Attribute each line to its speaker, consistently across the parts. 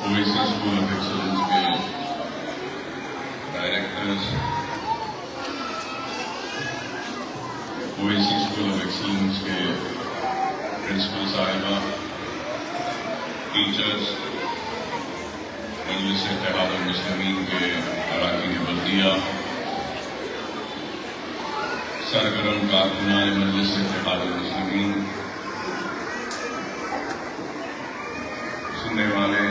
Speaker 1: Owaisi school of excellence کے directors, Owaisi school of excellence کے principal صاحبہ، ٹیچرز، مجلس اتحاد المسلمین کے اراکین بلدیہ، سرگرم کارکنان مجلس اتحاد المسلمین، سننے والے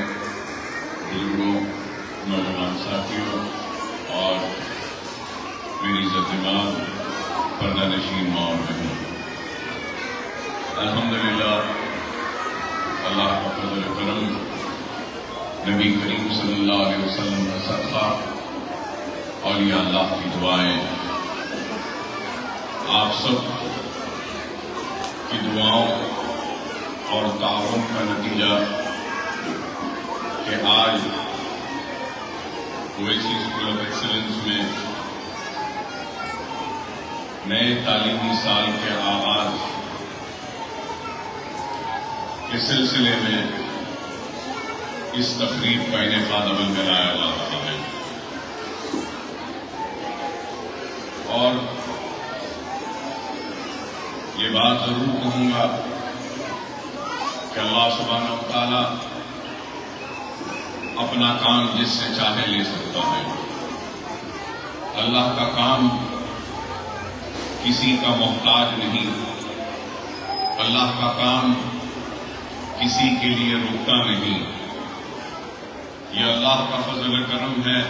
Speaker 1: بزرگوں، نوجوان ساتھیوں اور میری عزت مآب پردہ نشین ماں اور بہنوں، الحمدللہ اللہ کا فضل و کرم، نبی کریم صلی اللہ علیہ وسلم کا صدقہ، اولیاء اللہ کی دعائیں، آپ سب کی دعاؤں اور تعاون کا نتیجہ کہ آج اویسی اسکول آف ایکسلنس میں نئے تعلیمی سال کے آغاز کے سلسلے میں اس تقریب کا انعقاد عمل میں لایا جا رہا ہے، اور یہ بات ضرور کہوں گا کہ اللہ سبحانہ و تعالی اپنا کام جس سے چاہے لے سکتا ہے۔ اللہ کا کام کسی کا محتاج نہیں، اللہ کا کام کسی کے لیے رکتا نہیں، یہ اللہ کا فضل و کرم ہے،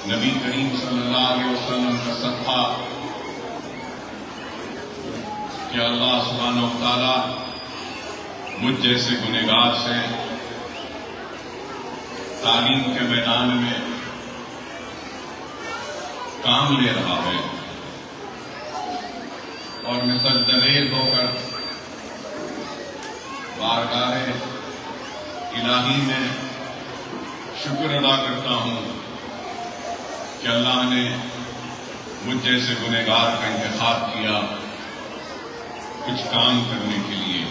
Speaker 1: نبی کریم صلی اللہ علیہ وسلم کا صدقہ کہ اللہ سبحانہ و تعالی مجھ جیسے گنہگار سے تعلیم کے میدان میں کام لے رہا ہے، اور میں سجدہ ہو کر بارگاہ الہی میں شکر ادا کرتا ہوں کہ اللہ نے مجھ جیسے گنہگار کا انتخاب کیا کچھ کام کرنے کے لیے،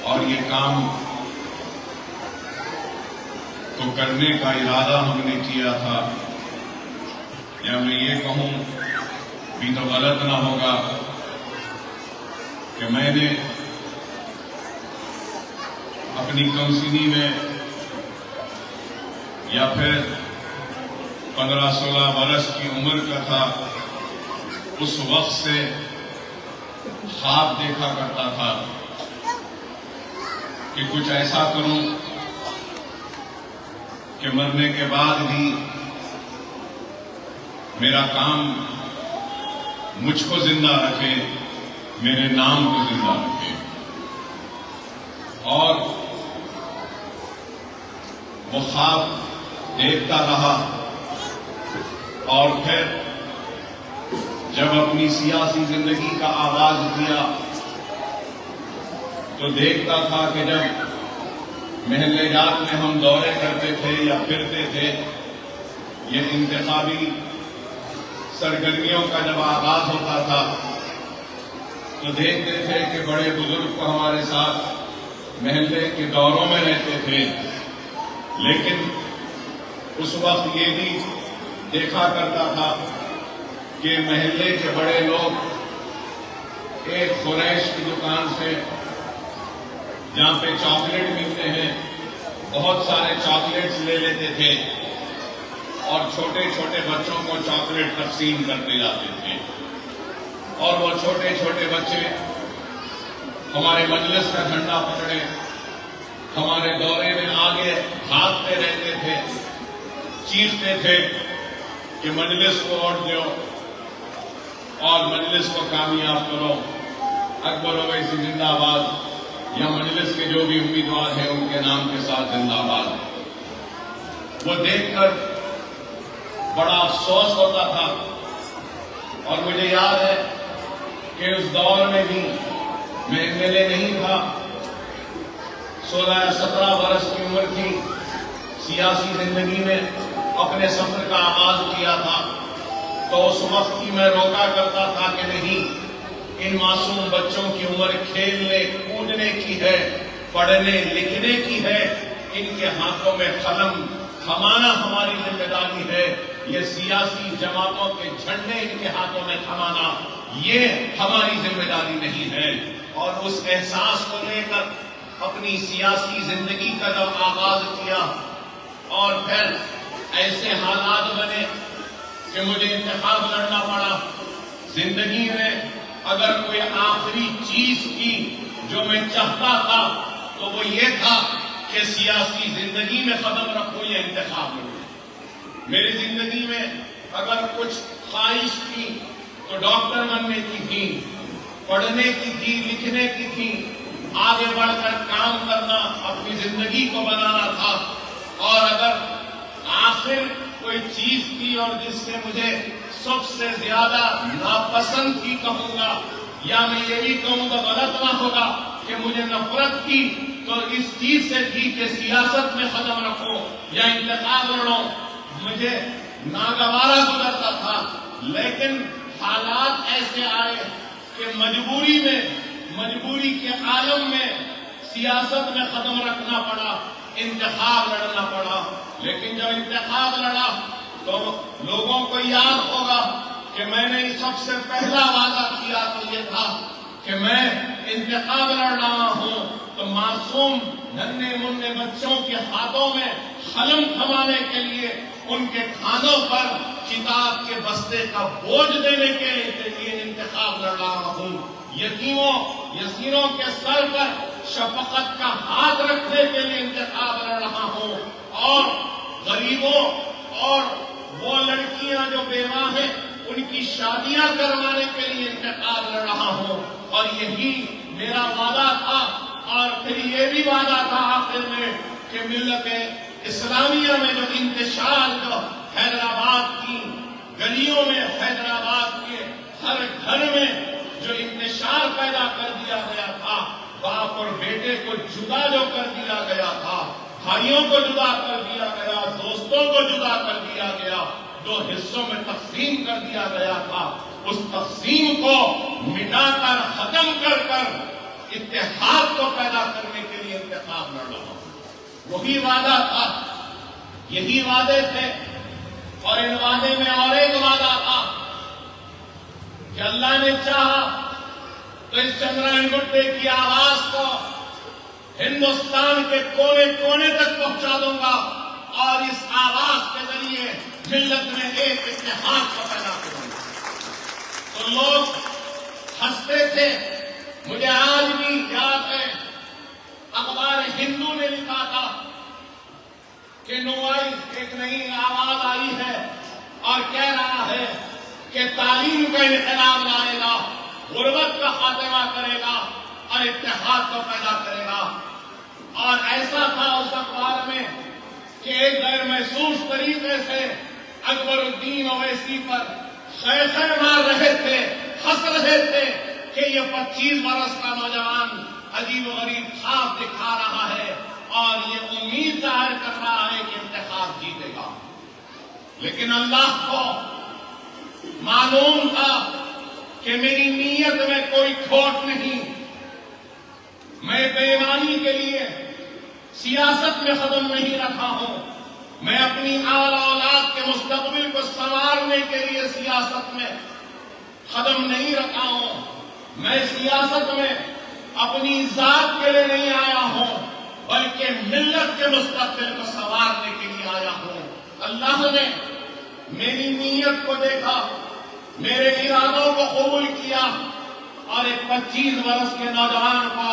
Speaker 1: اور یہ کام تو کرنے کا ارادہ ہم نے کیا تھا، یا میں یہ کہوں بھی تو غلط نہ ہوگا کہ میں نے اپنی کمسنی میں یا پھر 15-16 برس کی عمر کا تھا، اس وقت سے خواب دیکھا کرتا تھا کہ کچھ ایسا کروں کہ مرنے کے بعد بھی میرا کام مجھ کو زندہ رکھے، میرے نام کو زندہ رکھے، اور وہ خواب دیکھتا رہا، اور پھر جب اپنی سیاسی زندگی کا آغاز کیا تو دیکھتا تھا کہ جب محلے جات میں ہم دورے کرتے تھے یا پھرتے تھے، یہ انتخابی سرگرمیوں کا جب آغاز ہوتا تھا تو دیکھتے تھے کہ بڑے بزرگ کو ہمارے ساتھ محلے کے دوروں میں رہتے تھے، لیکن اس وقت یہ بھی دیکھا کرتا تھا کہ محلے کے بڑے لوگ ایک قریش کی دکان سے جہاں پہ چاکلیٹ ملتے ہیں بہت سارے چاکلیٹس لے لیتے تھے، اور چھوٹے چھوٹے بچوں کو چاکلیٹ تقسیم کرتے جاتے تھے، اور وہ چھوٹے چھوٹے بچے ہمارے مجلس کا جھنڈا پکڑے ہمارے دورے میں آگے بھاگتے رہتے تھے، چیختے تھے کہ مجلس کو ووٹ دو اور مجلس کو کامیاب کرو، اکبر اویسی زندہ باد، یا مجلس کے جو بھی امیدوار ہیں ان کے نام کے ساتھ زندہ باد۔ وہ دیکھ کر بڑا افسوس ہوتا تھا، اور مجھے یاد ہے کہ اس دور میں بھی میں ایم ایل اے نہیں تھا، 16 یا 17 برس کی عمر تھی، سیاسی زندگی میں اپنے سفر کا آغاز کیا تھا، تو اس وقت کی میں روکا کرتا تھا کہ نہیں، ان معصوم بچوں کی عمر کھیلنے کودنے کی ہے، پڑھنے لکھنے کی ہے، ان کے ہاتھوں میں قلم تھمانا ہماری ذمہ داری ہے۔ یہ سیاسی جماعتوں کے جھنڈے ان کے ہاتھوں میں تھمانا یہ ہماری ذمہ داری نہیں ہے۔ اور اس احساس کو لے کر اپنی سیاسی زندگی کا جب آغاز کیا اور پھر ایسے حالات بنے کہ مجھے انتخاب لڑنا پڑا۔ زندگی میں اگر کوئی آخری چیز تھی جو میں چاہتا تھا تو وہ یہ تھا کہ سیاسی زندگی میں قدم رکھوں یا انتخاب لڑوں۔ میری زندگی میں اگر کچھ خواہش تھی تو ڈاکٹر بننے کی تھی، پڑھنے کی تھی، لکھنے کی تھی، آگے بڑھ کر کام کرنا، اپنی زندگی کو بنانا تھا۔ اور اگر آخر کوئی چیز تھی اور جس سے مجھے سب سے زیادہ ناپسند تھی کہوں گا، یا میں یہ بھی کہوں گا غلط نہ ہوگا کہ مجھے نفرت تھی، تو اس چیز سے تھی کہ سیاست میں قدم رکھو یا انتخاب لڑو۔ مجھے ناگوارا گزرتا تھا، لیکن حالات ایسے آئے کہ مجبوری کے عالم میں سیاست میں قدم رکھنا پڑا، انتخاب لڑنا پڑا۔ لیکن جب انتخاب لڑا تو لوگوں کو یاد ہوگا کہ میں نے سب سے پہلا وعدہ کیا تو یہ تھا کہ میں انتخاب لڑ رہا ہوں تو معصوم ننھے منھے بچوں کے ہاتھوں میں قلم تھمانے کے لیے، ان کے کھانوں پر کتاب کے بستے کا بوجھ دینے کے لیے انتخاب لڑ رہا ہوں۔ یتیموں کے سر پر شفقت کا ہاتھ رکھنے کے لیے انتخاب لڑ رہا ہوں، اور غریبوں اور وہ لڑکیاں جو بیوہ ہیں ان کی شادیاں کروانے کے لیے انتخاب لڑ رہا ہوں۔ اور یہی میرا وعدہ تھا، اور پھر یہ بھی وعدہ تھا آخر میں کہ ملت اسلامیہ میں جو انتشار جو حیدرآباد کی گلیوں میں، حیدرآباد کے ہر گھر میں جو انتشار پیدا کر دیا گیا تھا، باپ اور بیٹے کو جدا جو کر دیا گیا تھا، بھائیوں کو جدا کر دیا گیا، دوستوں کو جدا کر دیا گیا، دو حصوں میں تقسیم کر دیا گیا تھا، اس تقسیم کو مٹا کر ختم کر اتحاد کو پیدا کرنے کے لیے انتخاب لڑ رہا ہوں۔ وہی وعدہ تھا، یہی وعدے تھے، اور ان وعدے میں اور ایک وعدہ تھا کہ اللہ نے چاہا تو اس چندرائن گڈے کی آواز کو ہندوستان کے کونے کونے تک پہنچا دوں گا، اور اس آواز کے ذریعے ملت میں ایک اتحاد کو پیدا کروں گا۔ تو لوگ ہنستے تھے، مجھے آج بھی یاد ہے اخبار ہندو نے لکھا تھا کہ نوائز ایک نئی آواز آئی ہے اور کہہ رہا ہے کہ تعلیم کا انقلاب لائے گا، غربت کا خاتمہ کرے گا اور اتحاد کو پیدا کرے گا۔ اور ایسا تھا اس اخبار میں کہ ایک غیر محسوس طریقے سے اکبر الدین اویسی پر خیخے مار رہے تھے، ہنس رہے تھے کہ یہ 25 برس کا نوجوان عجیب و غریب خواب دکھا رہا ہے اور یہ امید ظاہر کر رہا ہے کہ انتخاب جیتے گا۔ لیکن اللہ کو معلوم تھا کہ میری نیت میں کوئی کھوٹ نہیں، میں بے ایمانی کے لیے سیاست میں قدم نہیں رکھا ہوں، میں اپنی اولاد کے مستقبل کو سنوارنے کے لیے سیاست میں قدم نہیں رکھا ہوں، میں سیاست میں اپنی ذات کے لیے نہیں آیا ہوں بلکہ ملت کے مستقبل کو سنوارنے کے لیے آیا ہوں۔ اللہ نے میری نیت کو دیکھا، میرے ارادوں کو قبول کیا، اور ایک 25 برس کے نوجوان کو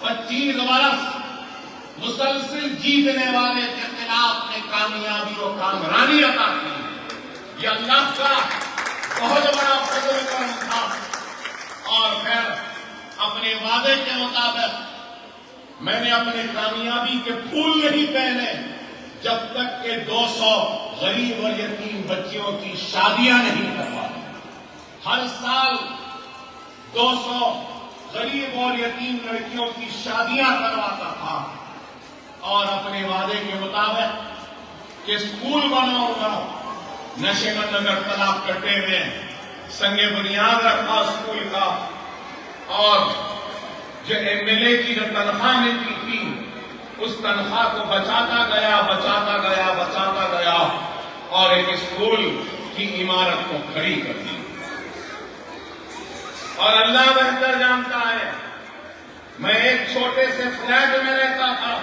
Speaker 1: 25 برس مسلسل جیتنے والے کے خلاف میں کامیابی و کامرانی عطا کی۔ یہ اللہ کا بہت بڑا فضل و کرم تھا۔ اور پھر اپنے وعدے کے مطابق میں نے اپنے کامیابی کے پھول نہیں پہنے جب تک کہ 200 غریب اور یتیم بچیوں کی شادیاں نہیں کروائی۔ ہر سال 200 غریب اور یتیم لڑکیوں کی شادیاں کرواتا تھا، اور اپنے وعدے کے مطابق کہ اسکول بناؤں گا، نشے بند اگر طلاق کٹے میں سنگ بنیاد رکھا اسکول کا، اور جو MLA کی جو تنخواہ ملتی تھی اس تنخواہ کو بچاتا گیا اور ایک اسکول کی عمارت کو کھڑی کر دی. اور اللہ بہتر جانتا ہے، میں ایک چھوٹے سے فلیٹ میں رہتا تھا،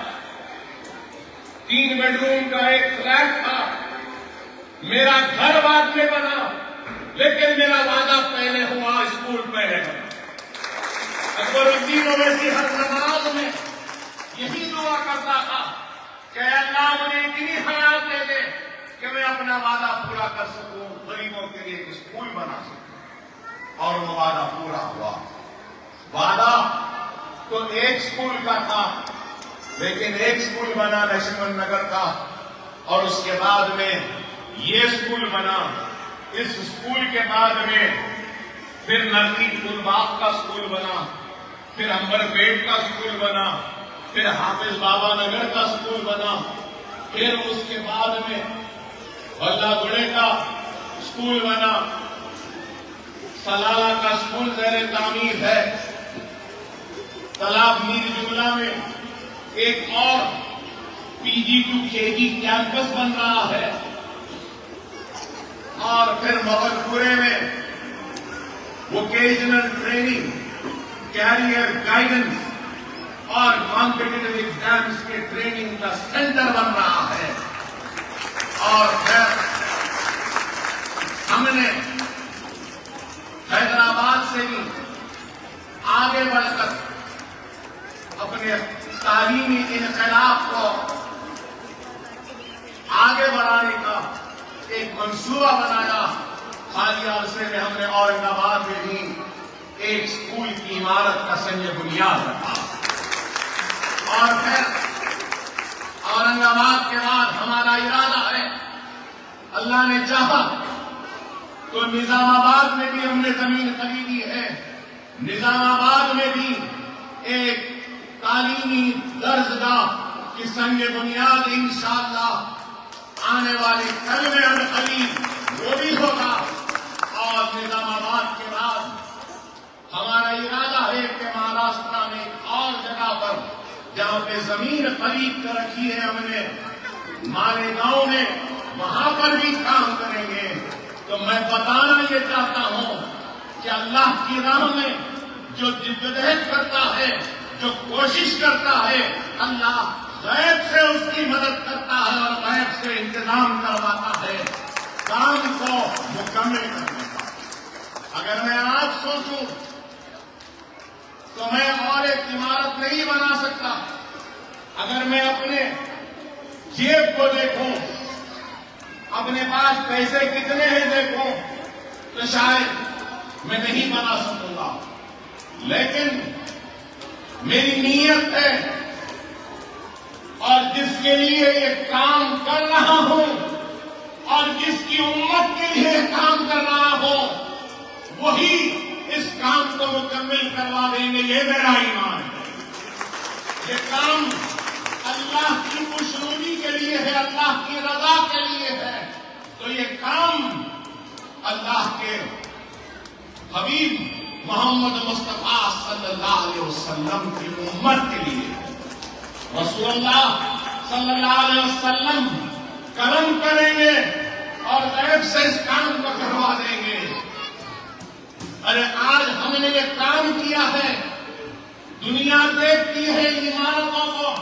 Speaker 1: 3 بیڈروم کا ایک فلیٹ تھا. میرا گھر بعد میں بنا، لیکن میرا وعدہ پہلے ہوا، اسکول پہلے بنا. اکبر الدین اویسی ہر نماز میں یہی دعا کرتا تھا کہ اللہ مجھے اتنی حیات دے دے کہ میں اپنا وعدہ پورا کر سکوں، غریبوں کے لیے ایک اسکول بنا سکوں. اور وہ وعدہ پورا ہوا. وعدہ تو ایک اسکول کا تھا، لیکن ایک اسکول بنا لکشمن نگر کا، اور اس کے بعد میں یہ اسکول بنا. اس اسکول کے بعد میں پھر نرسی پور باغ کا اسکول بنا، پھر امبر پیٹ کا اسکول بنا، پھر حافظ بابا نگر کا اسکول بنا، پھر اس کے بعد میں اللہ گڑے کا اسکول بنا. سلالہ کا اسکول زیر تعمیر ہے. تالاب میر جملہ میں ایک اور PG to KG کیمپس بن رہا ہے. اور پھر مغل میں ووکیشنل ٹریننگ، کیریئر گائیڈنس اور کمپٹیٹیو ایگزامز کے ٹریننگ کا سینٹر بن رہا ہے. اور پھر ہم نے حیدرآباد سے بھی آگے بڑھ کر اپنے تعلیمی انقلاب کو آگے بڑھانے کا ایک منصوبہ بنایا. حالیہ عرصے میں ہم نے اورنگ آباد میں بھی ایک اسکول کی عمارت کا سنگ بنیاد رکھا. اور پھر اورنگ آباد کے بعد ہمارا ارادہ ہے، اللہ نے چاہا تو نظام آباد میں بھی ہم نے زمین خریدی ہے. نظام آباد میں بھی ایک تعلیمی درسگاہ کی سنگ بنیاد انشاءاللہ آنے والے کل میں عنقریب وہ بھی ہوگا. اور نظام آباد کے بعد ہمارا ارادہ ہے کہ مہاراشٹر میں ایک اور جگہ پر جہاں پہ زمین خرید کر رکھی ہے ہم نے، مالیگاؤں میں، وہاں پر بھی کام کریں گے. تو میں بتانا یہ چاہتا ہوں کہ اللہ کی راہ میں جو جدوجہد کرتا ہے، جو کوشش کرتا ہے، اللہ غیب سے اس کی مدد کرتا ہے اور غیب سے انتظام کرواتا ہے کام کو مکمل کرنے کا. اگر میں آج سوچوں تو میں اور ایک عمارت نہیں بنا سکتا. اگر میں اپنے جیب کو دیکھوں، اپنے پاس پیسے کتنے ہیں دیکھوں، تو شاید میں نہیں بنا سکوں گا. لیکن میری نیت ہے اور جس کے لیے یہ کام کر رہا ہوں اور جس کی امت کے لیے کام کر رہا ہوں، وہی اس کام کو مکمل کروا دیں گے. یہ میرا ایمان ہے. یہ کام اللہ کی خوشنودی کے لیے ہے، اللہ کی رضا کے لیے ہے. تو یہ کام اللہ کے حبیب محمد مصطفیٰ صلی اللہ علیہ وسلم کی امت کے لیے. رسول اللہ صلی اللہ علیہ وسلم کرم کریں گے اور غیب سے اس کام کو کروا دیں گے. ارے آج ہم نے یہ کام کیا ہے، دنیا دیکھتی ہے ان عمارتوں کو،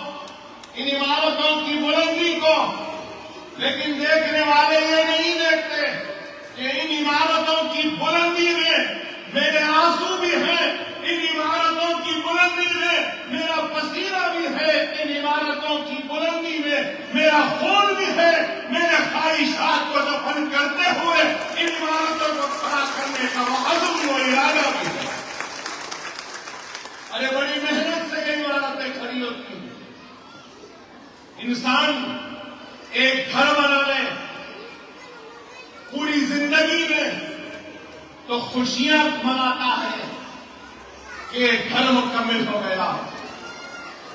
Speaker 1: ان عمارتوں کی بلندی کو، لیکن دیکھنے والے یہ نہیں دیکھتے کہ ان عمارتوں کی بلندی میں میرے آنسو بھی ہیں، ان عمارتوں کی بلندی میں میرا پسینہ بھی ہے، ان عمارتوں کی بلندی میں میرا خون بھی ہے، میرے خواہشات کو دفن کرتے ہوئے ان عمارتوں کو کھڑا کرنے کا وہ عزم و ارادہ بھی ہے. ارے بڑی محنت سے یہ عمارتیں کھڑی ہوتی ہیں. انسان ایک گھر بنا لے پوری زندگی میں تو خوشیاں مناتا ہے کہ گھر مکمل ہو گیا.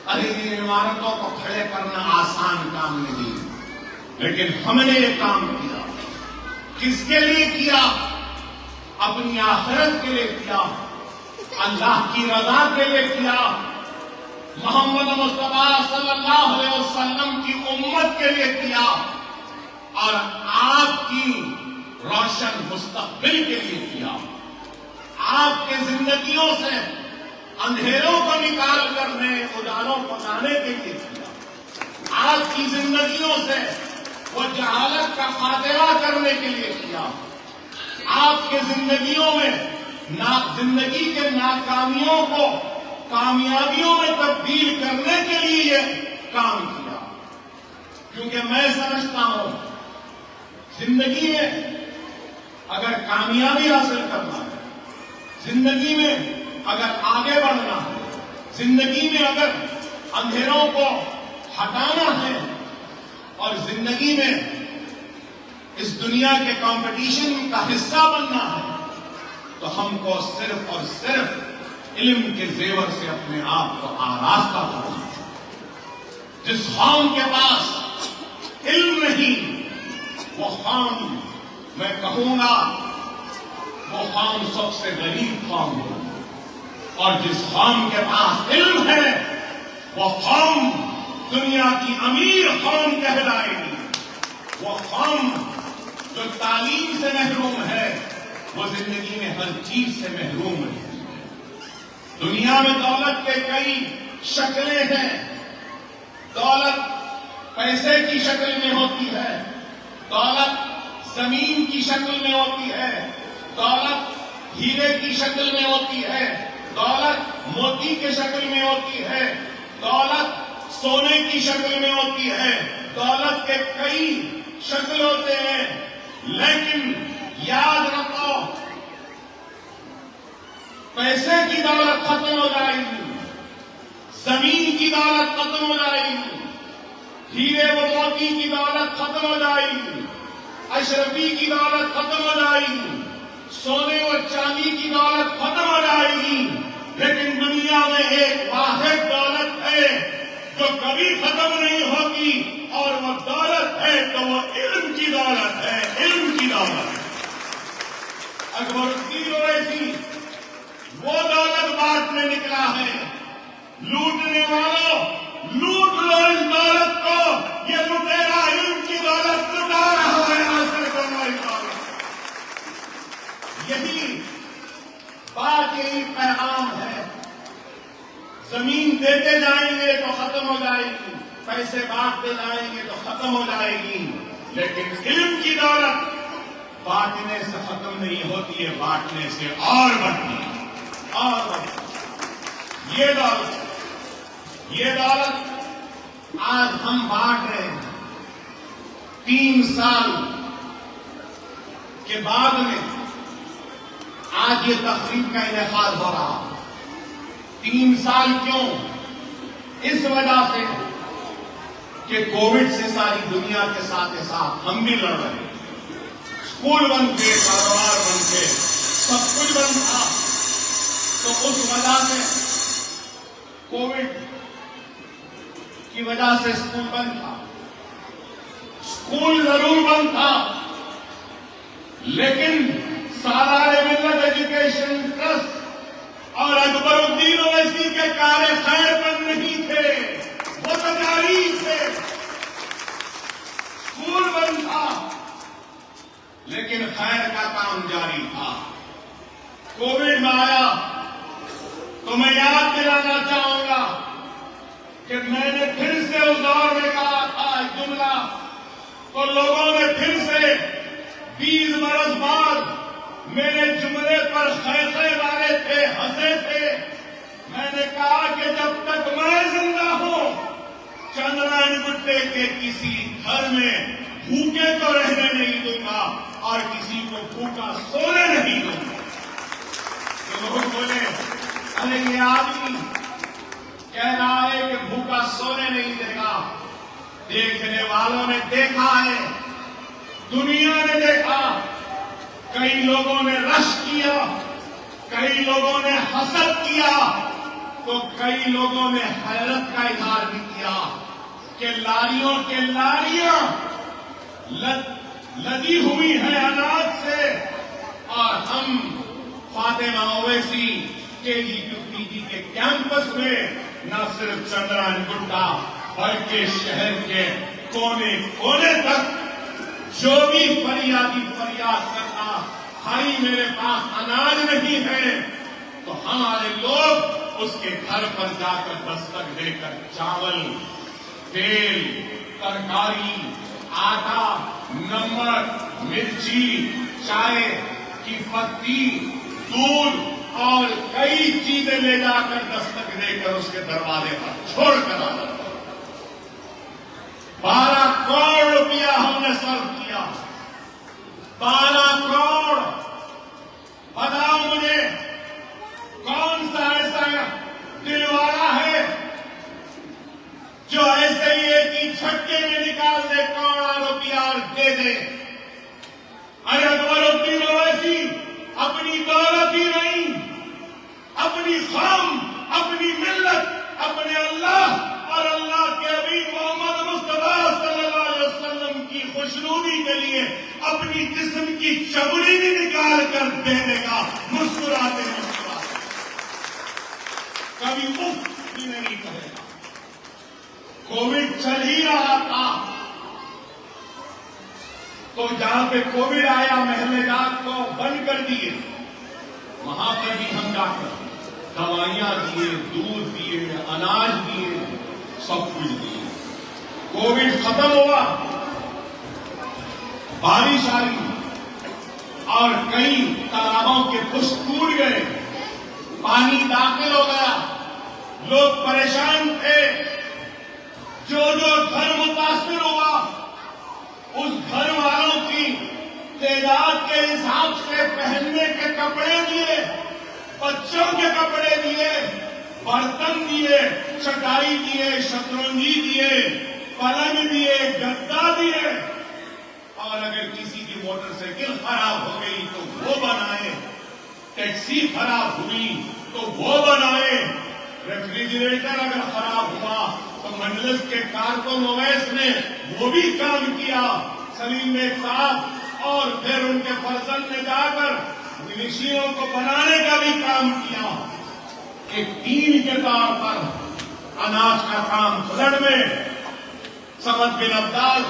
Speaker 1: ارے ان عمارتوں کو کھڑے کرنا آسان کام نہیں، لیکن ہم نے یہ کام کیا. کس کے لیے کیا؟ اپنی آخرت کے لیے کیا. اللہ کی رضا کے لیے کیا، محمد مصطفیٰ صلی اللہ علیہ وسلم کی امت کے لیے کیا، اور آپ کی روشن مستقبل کے لیے کیا۔ آپ کے زندگیوں سے اندھیروں کو نکال کر نئے اجالوں کو لانے کے لیے کیا۔ آپ کی زندگیوں سے وہ جہالت کا خاتمہ کرنے کے لیے کیا۔ آپ کے زندگیوں میں زندگی کے ناکامیوں کو کامیابیوں میں تبدیل کرنے کے لیے یہ کام کیا۔ کیونکہ میں سمجھتا ہوں زندگی میں اگر کامیابی حاصل کرنا ہے، زندگی میں اگر آگے بڑھنا ہے، زندگی میں اگر اندھیروں کو ہٹانا ہے، اور زندگی میں اس دنیا کے کمپٹیشن کا حصہ بننا ہے، تو ہم کو صرف اور صرف علم کے زیور سے اپنے آپ کو آراستہ کرنا ہے۔ جس قوم کے پاس علم نہیں، وہ قوم، میں کہوں گا وہ قوم سب سے غریب قوم ہے، اور جس قوم کے پاس علم ہے وہ قوم دنیا کی امیر قوم کہلائے گی۔ وہ قوم جو تعلیم سے محروم ہے وہ زندگی میں ہر چیز سے محروم ہے۔ دنیا میں دولت کے کئی شکلیں ہیں۔ دولت پیسے کی شکل میں ہوتی ہے، دولت زمین کی شکل میں ہوتی ہے، دولت ہیرے کی شکل میں ہوتی ہے، دولت موتی کی شکل میں ہوتی ہے، دولت سونے کی شکل میں ہوتی ہے۔ دولت کے کئی شکل ہوتے ہیں، لیکن یاد رکھو پیسے کی دولت ختم ہو جائے گی، زمین کی دولت ختم ہو جائے گی، ہیرے و موتی کی دولت ختم ہو جائے گی، اشرفی کی دولت ختم ہو جائے گی، سونے و چاندی کی دولت ختم ہو جائے گی، لیکن دنیا میں ایک واحد دولت ہے جو کبھی ختم نہیں ہوگی، اور وہ دولت ہے تو وہ علم کی دولت ہے، علم کی دولت۔ اکبر الدین اویسی وہ دولت بعد میں نکلا ہے۔ لوٹنے والوں لوٹ لو اس دولت کو، یہ لٹیرا علم کی دولت لٹا رہا ہے حاصل کرنے کا۔ یہی بات، یہی پیغام ہے۔ زمین دیتے جائیں گے تو ختم ہو جائے گی، پیسے بانٹتے جائیں گے تو ختم ہو جائے گی، لیکن علم کی دولت بانٹنے سے ختم نہیں ہوتی ہے، بانٹنے سے اور بڑھتی ہے، اور بڑھتی ہے۔ یہ دولت آج ہم بانٹ رہے ہیں۔ 3 سال کے بعد میں آج یہ تقریب کا انعقاد ہو رہا ہے۔ 3 سال کیوں؟ اس وجہ سے کہ کووڈ سے ساری دنیا کے ساتھ ہم بھی لڑ رہے ہیں۔ اسکول بند تھے، کاروبار بند تھے، سب کچھ بند تھا، تو اس وجہ سے کووڈ کی وجہ سے اسکول بند تھا۔ اسکول ضرور بند تھا، لیکن سالار ملت ایجوکیشن ٹرسٹ اور اکبر الدین اویسی کے کار خیر بند نہیں تھے، وہ تو جاری تھے۔ اسکول بند تھا لیکن خیر کا کام جاری تھا۔ کووڈ میں آیا تو میں یاد دلانا چاہوں گا کہ میں نے پھر سے اس دور میں کہا تھا ایک جملہ، تو لوگوں نے پھر سے 20 برس بعد میرے جملے پر خیخے والے تھے، ہنسے تھے۔ میں نے کہا کہ جب تک میں زندہ ہوں چندرائن گٹے کے کسی گھر میں بھوکے تو رہنے نہیں دوں گا اور کسی کو بھوکا سونے نہیں دوں گا۔ تو لوگ بولے ارے یہ آدمی کہہ رہا ہے کہ بھوکا سونے نہیں دے گا۔ دیکھنے والوں نے دیکھا ہے، دنیا نے دیکھا، کئی لوگوں نے رش کیا، کئی لوگوں نے حسد کیا، تو کئی لوگوں نے حیرت کا اظہار بھی کیا کہ لاریوں کے لاریاں لدی ہوئی ہیں اناج سے، اور ہم فاطمہ اویسی KGPG کے کیمپس میں نہ صرف چندران گڈا بلکہ شہر کے کونے کونے تک جو بھی فریاد کرتا، بھائی میرے پاس اناج نہیں ہے، تو ہمارے لوگ اس کے گھر پر جا کر دستک دے کر چاول، تیل، ترکاری، آٹا، نمک، مرچی، چائے کی پتی، دودھ اور کئی چیزیں لے جا کر دستک دے کر اس کے دروازے پر چھوڑ کر آ جاتا۔ 12 کروڑ روپیہ ہم نے صرف کیا، 12 کروڑ۔ بتاؤ مجھے کون سا ایسا دل والا ہے جو ایسے ہی ایک ہی جھٹکے میں نکال دے کروڑا روپیہ اور دے دے؟ ارے اکبر الدین اویسی اپنی دولت ہی نہیں، اپنی قوم، اپنی ملت، اپنے اللہ اور اللہ کے حبیب محمد مصطفیٰ صلی اللہ علیہ وسلم کی خوشنودی کے لیے اپنی جسم کی چمڑی بھی نکال کر دے دے گا، مسکراتے مسکراتے، کبھی اف بھی نہیں کہے گا۔ کووڈ چل ہی رہا تھا تو جہاں پہ کووڈ آیا محلے جات کو بند کر دیے، وہاں پر بھی ہم جا کر دوائیاں دیے، دودھ دیے، اناج دیے، سب کچھ دیے۔ کووڈ ختم ہوا، بارش آئی اور کئی تالابوں کے خشک ٹوٹ گئے، پانی داخل ہو گیا، لوگ پریشان تھے۔ جو گھر متاثر ہوا اس گھر والوں کی تعداد کے حساب سے پہننے کے کپڑے دیے، بچوں کے کپڑے دیے، برتن دیے، چٹائی دیے، شطرنجی دیے، پلنگ دیے، گدا دیے، اور اگر کسی کی موٹر سائیکل خراب ہو گئی تو وہ بنائے، ٹیکسی خراب ہوئی تو وہ بنائے، ریفریجریٹر اگر خراب ہوا تو مجلس کے کارکن اویس نے وہ بھی کام کیا، سلیم بیگ صاحب اور پھر ان کے فرزند نے جا کر مشینوں کو بنانے کا بھی کام کیا۔ ایک ٹیم کے طور پر اناج کا کام فلڈ میں سمد بن عبدال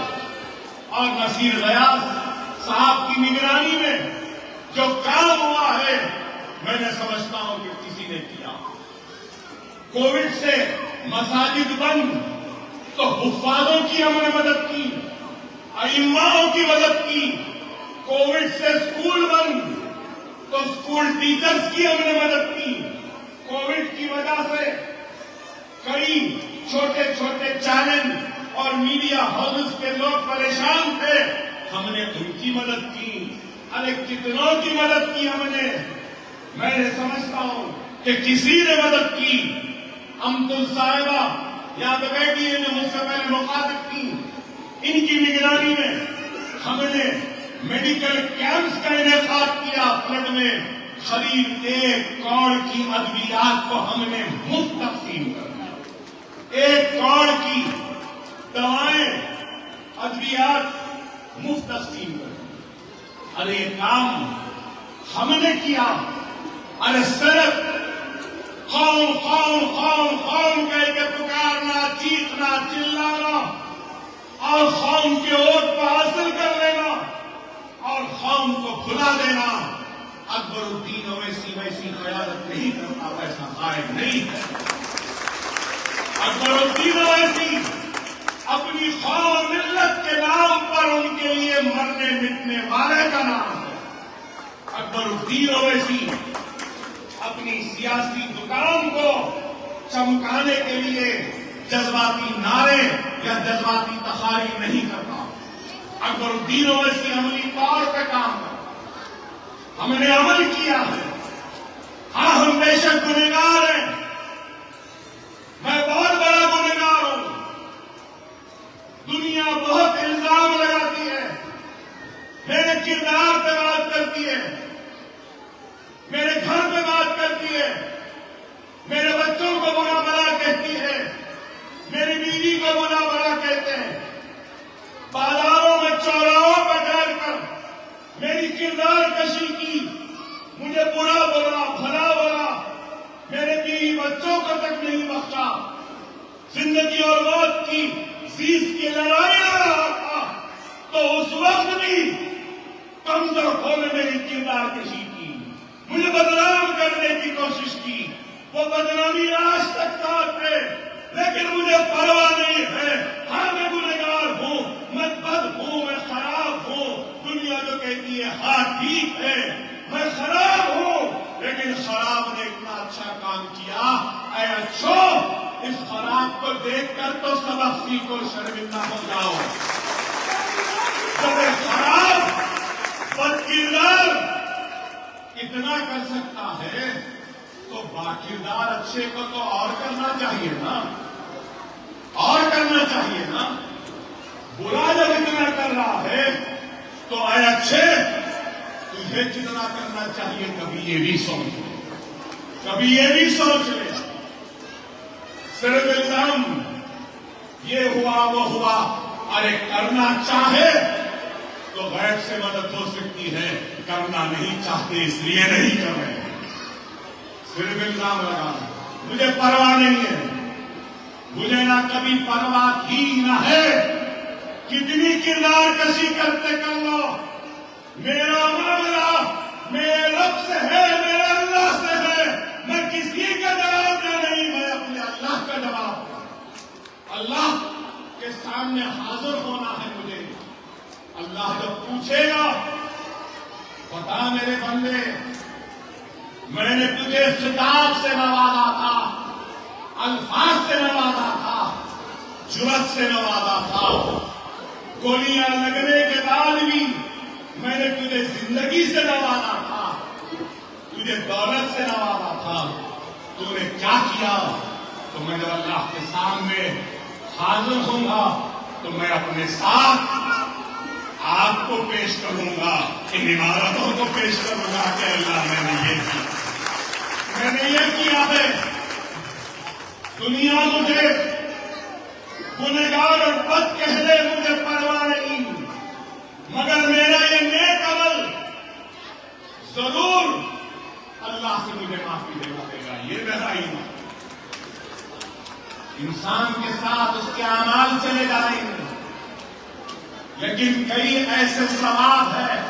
Speaker 1: اور نصیر ریاض صاحب کی نگرانی میں جو کام ہوا ہے، میں نے سمجھتا ہوں کہ کسی نے کیا۔ کووڈ سے مساجد بند تو حفاظوں کی ہم نے مدد کی، ائماؤں کی مدد کی۔ کووڈ سے اسکول بند تو اسکول ٹیچرز کی ہم نے مدد کی۔ کووڈ کی وجہ سے کئی چھوٹے چھوٹے چینل اور میڈیا ہاؤسز کے لوگ پریشان تھے، ہم نے ان کی مدد کی۔ ارے کتنوں کی مدد کی ہم نے۔ میں نے سمجھتا ہوں کہ کسی نے مدد کی۔ امتل صاحبہ یہاں پہ بیٹھی ہے جو مجھ سے پہلے مخاطب کی، ان کی نگرانی میں ہم نے میڈیکل کیمپس کا انعقاد کیا۔ فلڈ میں قریب 1 کروڑ کی ادویات کو ہم نے مفت تقسیم کر دیا۔ 1 کروڑ کی دوائیں، ادویات مفت تقسیم کر دی۔ ارے یہ کام ہم نے کیا۔ ارے صرف قوم قوم قوم قوم کہہ کے پکارنا، چیخنا، چلانا اور قوم کے ووٹ کو حاصل کر لینا اور قوم کو بھلا دینا، اکبر الدین اویسی ویسی قیادت نہیں کرتا، ویسا قائد نہیں ہے۔ اکبر الدین اویسی اپنی قوم ملت کے نام پر ان کے لیے مرنے مٹنے والے کا نام ہے۔ اکبر الدین اویسی اپنی سیاسی دکان کو چمکانے کے لیے جذباتی نعرے یا جذباتی تقاریر نہیں کرتا۔ اکبر الدین اویسی عملی طور پہ کام کرتا۔ ہم نے عمل کیا ہے۔ ہاں ہم بے شک گنہگار ہیں، میں بہت بڑا گنہگار ہوں۔ دنیا بہت الزام لگاتی ہے، میرے کردار پہ بات کرتی ہے، میرے گھر پہ بات کرتی ہے، میرے بچوں کو برا بھلا کہتی ہے، میری بیوی کو برا بھلا کہتے ہیں، بازاروں میں چوراہوں پہ ڈال کر میری کردار کشی کی، مجھے برا بولا، بھلا بولا، زندگی اور موت کی زیز کی لڑائی لڑ رہا تھا تو اس وقت بھی کمزور ہونے میری کردار کشی کی، مجھے بدنام کرنے کی کوشش کی. وہ بدنامی آج تک ساتھ ہے، لیکن مجھے پرواہ نہیں ہے. ہاں میں گنہگار ہوں، میں بد ہوں، میں خراب ہوں. دنیا جو کہتی ہے ہاں ٹھیک ہے میں خراب ہوں، لیکن خراب نے اتنا اچھا کام کیا. اے اچھو، اس خراب کو دیکھ کر تو سبق سیکھو، شرمندہ ہو جاؤ. جب خراب بد کردار اتنا کر سکتا ہے تو باکردار اچھے کو تو اور کرنا چاہیے نا، اور کرنا چاہیے نا. برا جب اتنا کر رہا ہے تو اے اچھے، تجھے جتنا کرنا چاہیے کبھی یہ بھی سوچ لے، کبھی یہ بھی سوچ لے. صرف الزام یہ ہوا وہ ہوا، ارے کرنا چاہے تو غیب سے مدد ہو سکتی ہے، کرنا نہیں چاہتے اس لیے نہیں کر رہے. صرف الزام لگا، مجھے پرواہ نہیں ہے، مجھے نہ کبھی پرواہ تھی نہ ہے. کتنی کردار کشی کرتے کر لو، میرا معاملہ میرے رب سے ہے، میرے اللہ سے ہے. میں کسی کا جواب نہیں، میں اپنے اللہ کا جواب دوں. اللہ کے سامنے حاضر ہونا ہے مجھے. اللہ جب پوچھے گا، بتا میرے بندے، میں نے تجھے خطاب سے نوازا تھا، الفاظ سے نوازا تھا، جرأت سے نوازا تھا. گولیاں لگنے کے بعد بھی میں نے تجھے زندگی سے نوازا تھا، تجھے دولت سے نوازا تھا. تو نے کیا کیا؟ تو میں جب اللہ کے سامنے حاضر ہوں گا تو میں اپنے ساتھ آپ کو پیش کروں گا، ان عمارتوں کو پیش کروں گا کہ اللہ میں نے یہ کیا، میں نے یہ کیا ہے. دنیا مجھے گنہگار اور بد کہہ دے، مجھے پرواہ نہیں، مگر میرا یہ نیک عمل ضرور اللہ سے مجھے معافی دے گا. یہ میرا ایمان. انسان کے ساتھ اس کے اعمال چلے جائیں گے، لیکن کئی ایسے ثواب ہیں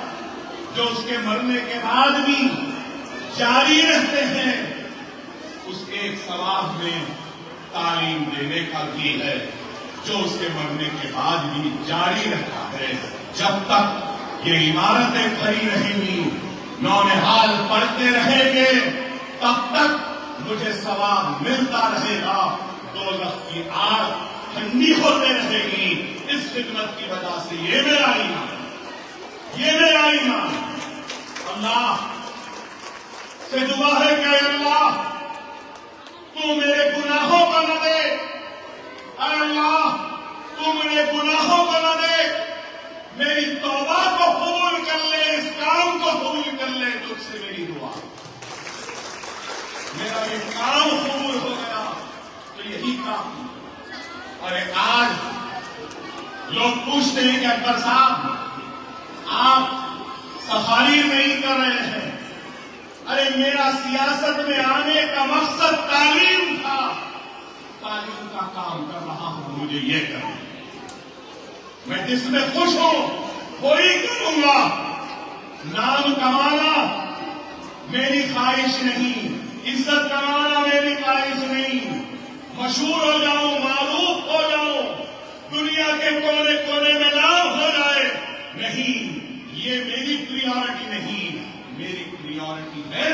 Speaker 1: جو اس کے مرنے کے بعد بھی جاری رہتے ہیں. اس ایک ثواب میں تعلیم دینے کا بھی ہے جو اس کے مرنے کے بعد بھی جاری رہتا ہے. جب تک یہ عمارتیں کھڑی رہیں گی، نونہال پڑھتے رہیں گے، تب تک مجھے ثواب ملتا رہے گا. دوزخ کی آگ ٹھنڈی ہوتے رہے گی. اس خدمت کی وجہ سے یہ میرا ایمان، یہ میرا ایمان. اللہ سے دعا ہے کہ اللہ تو میرے گناہوں کو نہ دے، اے اللہ تو میرے گناہوں کو نہ دے، میری توبہ کو قبول کر لے، اس کام کو قبول کر لے. تجھ سے میری دعا، میرا یہ کام قبول ہو گیا تو یہی کام. اور آج لوگ پوچھتے ہیں کہ اکبر صاحب آپ تقاریر نہیں کر رہے ہیں. ارے میرا سیاست میں آنے کا مقصد تعلیم تھا، تعلیم کا کام کر رہا ہوں. مجھے یہ کرنا، میں جس میں خوش ہوں وہی کروں گا. نام کمانا میری خواہش نہیں، عزت کمانا میری خواہش نہیں. مشہور ہو جاؤں، معروف ہو جاؤں، دنیا کے کونے کونے میں نام ہو جائے، نہیں، یہ میری پریورٹی نہیں. میری پریورٹی ہے،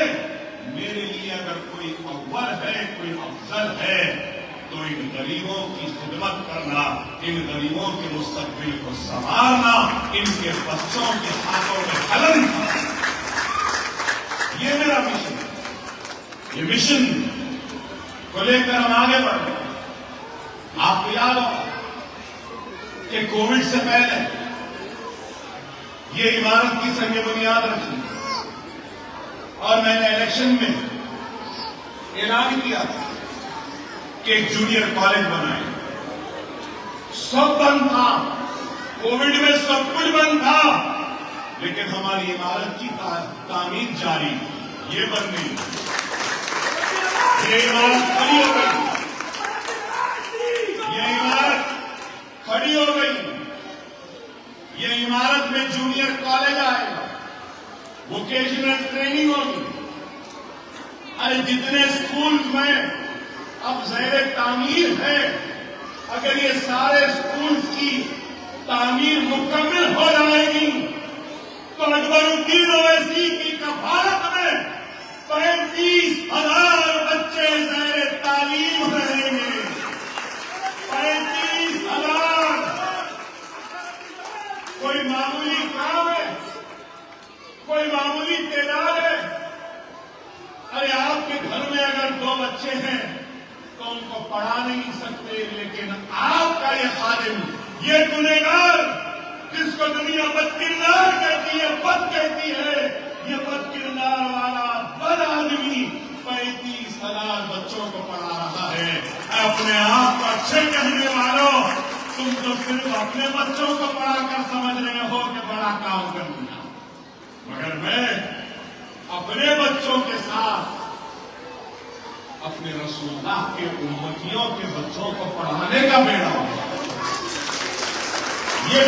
Speaker 1: میرے لیے اگر کوئی اول ہے، کوئی افضل ہے تو ان غریبوں کی خدمت کرنا، ان غریبوں کے مستقبل کو سنوارنا، ان کے بچوں کے ہاتھوں میں قلم کرنا. یہ میرا مشن ہے. یہ مشن کو لے کر ہم آگے بڑھ رہے ہیں. آپ کو یاد ہوگا کہ کووڈ سے پہلے یہ عمارت کی سنگ بنیاد رکھی اور میں نے الیکشن میں اعلان کیا تھا کہ ایک جونیئر کالج بنائیں. سب بند تھا، کووڈ میں سب کچھ بند تھا، لیکن ہماری عمارت کی تعمیر جاری. یہ بند نہیں، یہ عمارت کھڑی ہو گئی. ووکیشنل ٹریننگ ہوگی. ارے جتنے اسکول میں اب زیر تعمیر ہے، اگر یہ سارے اسکول کی تعمیر مکمل ہو جائے گی تو اکبر الدین اویسی کی کفالت میں 35,000 بچے زیر تعلیم رہیں گے. 35,000 کوئی معمولی کام ہے؟ کوئی معمولی تعداد ہے؟ ارے آپ کے گھر میں اگر 2 بچے ہیں تو ان کو پڑھا نہیں سکتے، لیکن آپ کا یہ خادم، یہ گنہگار جس کو دنیا بد کردار کہتی ہے، بد کہتی ہے، یہ بد کردار والا بد آدمی 35,000 بچوں کو پڑھا رہا ہے. اپنے آپ کو اچھے کہنے والوں، تم تو صرف اپنے بچوں کو پڑھا کر سمجھ رہے ہو کہ بڑا کام کر دیا، مگر میں اپنے بچوں کے ساتھ اپنے رسول اللہ کے امتیوں کے بچوں کو پڑھانے کا بیڑا ہوں. یہ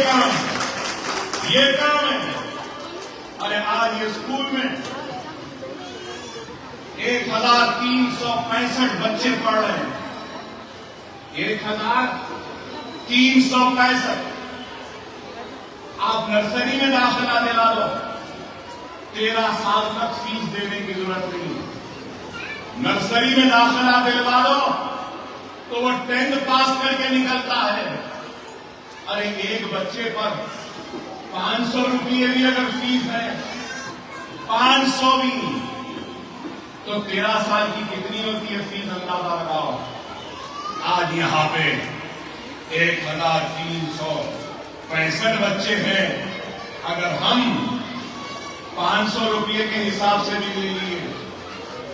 Speaker 1: کام ہے. ارے آج یہ اسکول میں 1,365 بچے پڑھ رہے ہیں. 1,365. آپ نرسری میں داخلہ دلا دو، 13 سال تک فیس دینے کی ضرورت نہیں. نرسری میں داخلہ دلوا دو تو وہ 10th پاس کر کے نکلتا ہے. ارے ایک بچے پر 500 روپئے بھی اگر فیس ہے، 500 بھی، تو 13 سال کی کتنی ہوتی ہے فیس؟ اندازہ لگاؤ. آج یہاں پہ 1,365 بچے ہیں. اگر ہم 500 روپئے کے حساب سے بھی لے لیے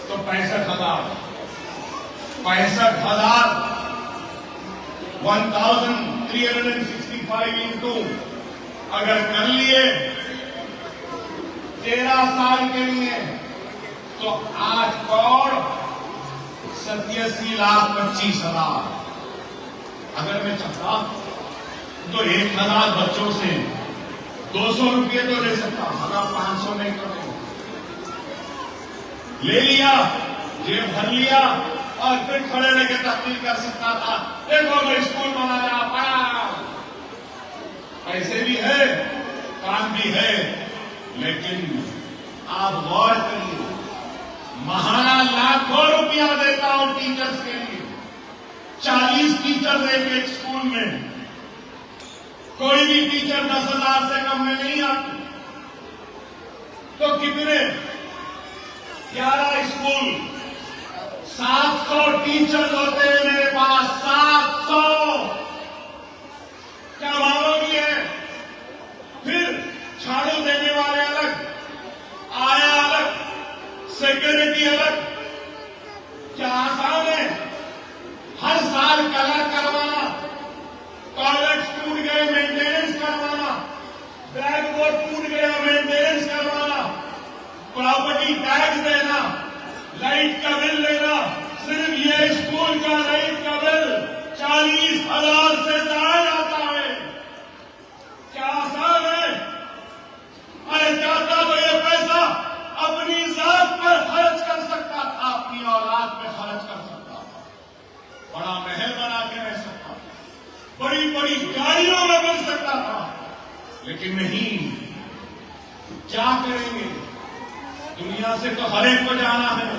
Speaker 1: تو 65,000 1,365 انٹو اگر کر لیے 13 سال کے لیے تو 8,87,25,000. اگر میں چاہتا تو 1,000 بچوں سے 200 روپئے تو لے سکتا، مگر 500 نہیں کرتے. لے لیا، جیب بھر لیا اور پھر کھڑے رہ کے تقریر کر سکتا تھا، دیکھو میں اسکول بنایا، پڑھا. پیسے بھی ہے، کام بھی ہے، لیکن آپ غور کریے، ماہانہ لاکھوں روپیہ دیتا ہوں ٹیچرز کے لیے. 40 ٹیچر ایک اسکول میں، کوئی بھی ٹیچر 10,000 سے کم میں نہیں آتی. تو کتنے؟ 11 اسکول، 700 ٹیچر ہوتے ہیں میرے پاس. 700 کیا معلوم ہے؟ پھر جھاڑو دینے والے الگ، آیا الگ، سیکورٹی الگ. کیا آسان ہے؟ ہر سال کلر کروانا، ٹوائلٹ ٹوٹ گئے مینٹیننس کروانا، بلیک بورڈ ٹوٹ گیا مینٹیننس کروانا، پراپرٹی ٹیکس دینا، لائٹ کا بل لینا. صرف یہ اسکول کا لائٹ کا بل 40,000 سے زائد آتا ہے. کیا آسان ہے؟ ارے چاہتا تو یہ پیسہ اپنی ذات پر خرچ کر سکتا تھا، اپنی اولاد پہ خرچ کر سکتا تھا، بڑا محل بنا کے رہ سکتا تھا، بڑی بڑی گاڑیوں میں مل سکتا تھا، لیکن نہیں. کیا کریں گے؟ دنیا سے تو ہر ایک کو جانا ہے،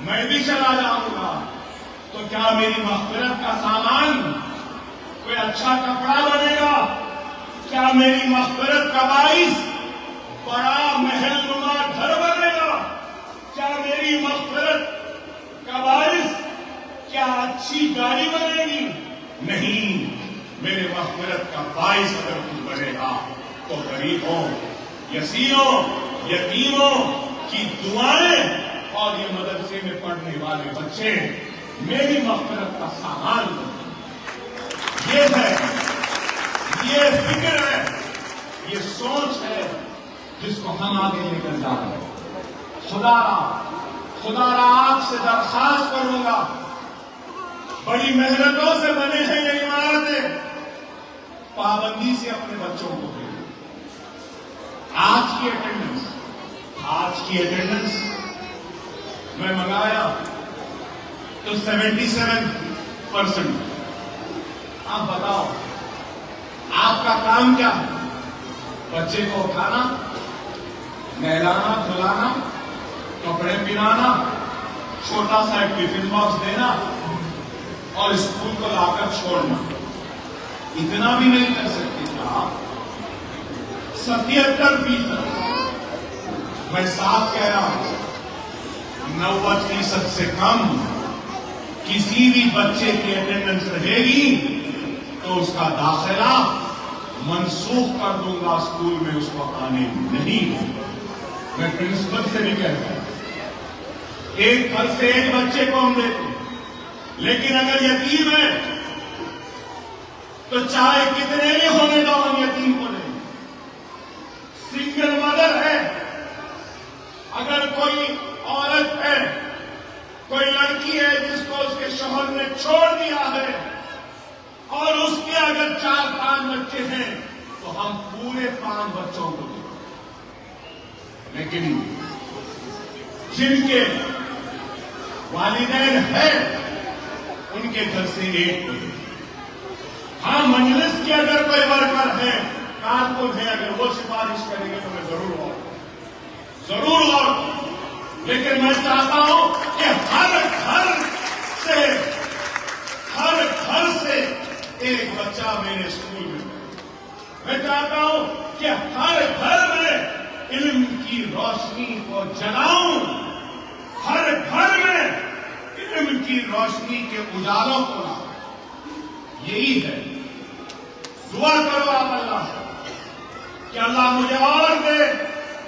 Speaker 1: میں بھی چلا جاؤں گا. تو کیا میری مغفرت کا سامان کوئی اچھا کپڑا بنے گا؟ کیا میری مغفرت کا باعث بڑا محل نما گھر بنے گا؟ کیا میری مغفرت کا باعث کیا اچھی گاڑی بنے گی؟ نہیں. میرے مغفرت کا باعث اگر کچھ بنے گا تو غریبوں، یسیروں، یتیموں کی دعائیں اور یہ مدرسے میں پڑھنے والے بچے میری مغفرت کا سامان بنے. یہ ہے، یہ فکر ہے، یہ سوچ ہے جس کو ہم آگے لے کر جا رہے ہیں. خدا را آپ سے درخواست کروں گا، بڑی محنتوں سے بنے ہیں یہ عمارتیں، پابندی سے اپنے بچوں کو دیں. آج کی اٹینڈنس آج کی اٹینڈنس میں منگایا تو 77%. آپ بتاؤ آپ کا کام کیا ہے؟ بچے کو اٹھانا، نہلانا دھلانا، کپڑے پہنانا، چھوٹا سا ایک ٹفن باکس دینا اور اسکول کو لا کر چھوڑنا. اتنا بھی نہیں کر سکتے تھا آپ؟ 77%. میں صاف کہہ رہا ہوں 90% سے کم کسی بھی بچے کی اٹینڈنس رہے گی تو اس کا داخلہ منسوخ کر دوں گا، اسکول میں اس کو آنے نہیں. میں پرنسپل سے بھی کہتا ہوں ایک گھر سے ایک بچے کو ہم دیتے، لیکن اگر یتیم ہے تو چاہے کتنے بھی ہونے دو ہم یتیم کو دیں. سنگل مدر ہے، اگر کوئی عورت ہے، کوئی لڑکی ہے جس کو اس کے شوہر نے چھوڑ دیا ہے اور اس کے اگر 4-5 بچے ہیں تو ہم پورے 5 بچوں کو دیں. لیکن جن کے والدین ہیں ان کے گھر سے ایک کو دیں. ہاں مجلس کے اگر کوئی ورکر ہے، کارکن ہے، اگر وہ سفارش کریں گے تو میں ضرور غور. لیکن میں چاہتا ہوں کہ ہر گھر سے ایک بچہ میرے اسکول میں. میں چاہتا ہوں کہ ہر گھر میں علم کی روشنی کو جلاؤں، ہر گھر میں علم کی روشنی کے اجالوں کو لاؤں. یہی ہے. دعا کرو آپ اللہ سے کہ اللہ مجھے اور دے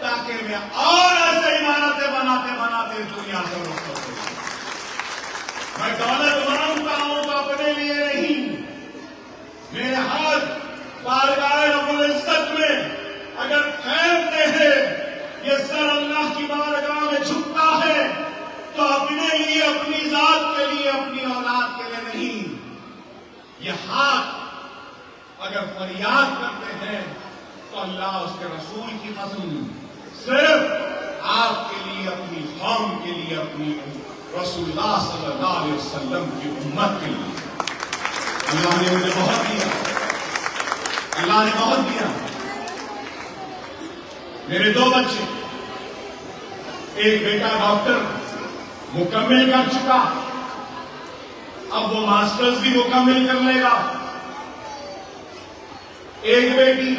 Speaker 1: تاکہ میں اور ایسے عمارتیں بناتے اس دنیا سے رخ کر سکوں. میں دولت مانگتا ہوں تو اپنے لیے نہیں. میرے ہاتھ بارگاہ رب العزت میں اگر پھیلتے ہیں، یہ سر اللہ کی بارگاہ میں جھکتا ہے تو اپنے لیے، اپنی ذات کے لیے، اپنی اولاد کے لیے نہیں. یہ ہاتھ اگر فریاد کرتے ہیں تو اللہ اس کے رسول کی قسم صرف آپ کے لیے، اپنی قوم کے لیے، اپنی رسول اللہ صلی اللہ علیہ وسلم کی امت کے لیے. اللہ نے مجھے بہت دیا، اللہ نے بہت دیا. میرے 2 بچے، ایک بیٹا ڈاکٹر مکمل کر چکا، اب وہ ماسٹرز بھی مکمل کر لے گا. ایک بیٹی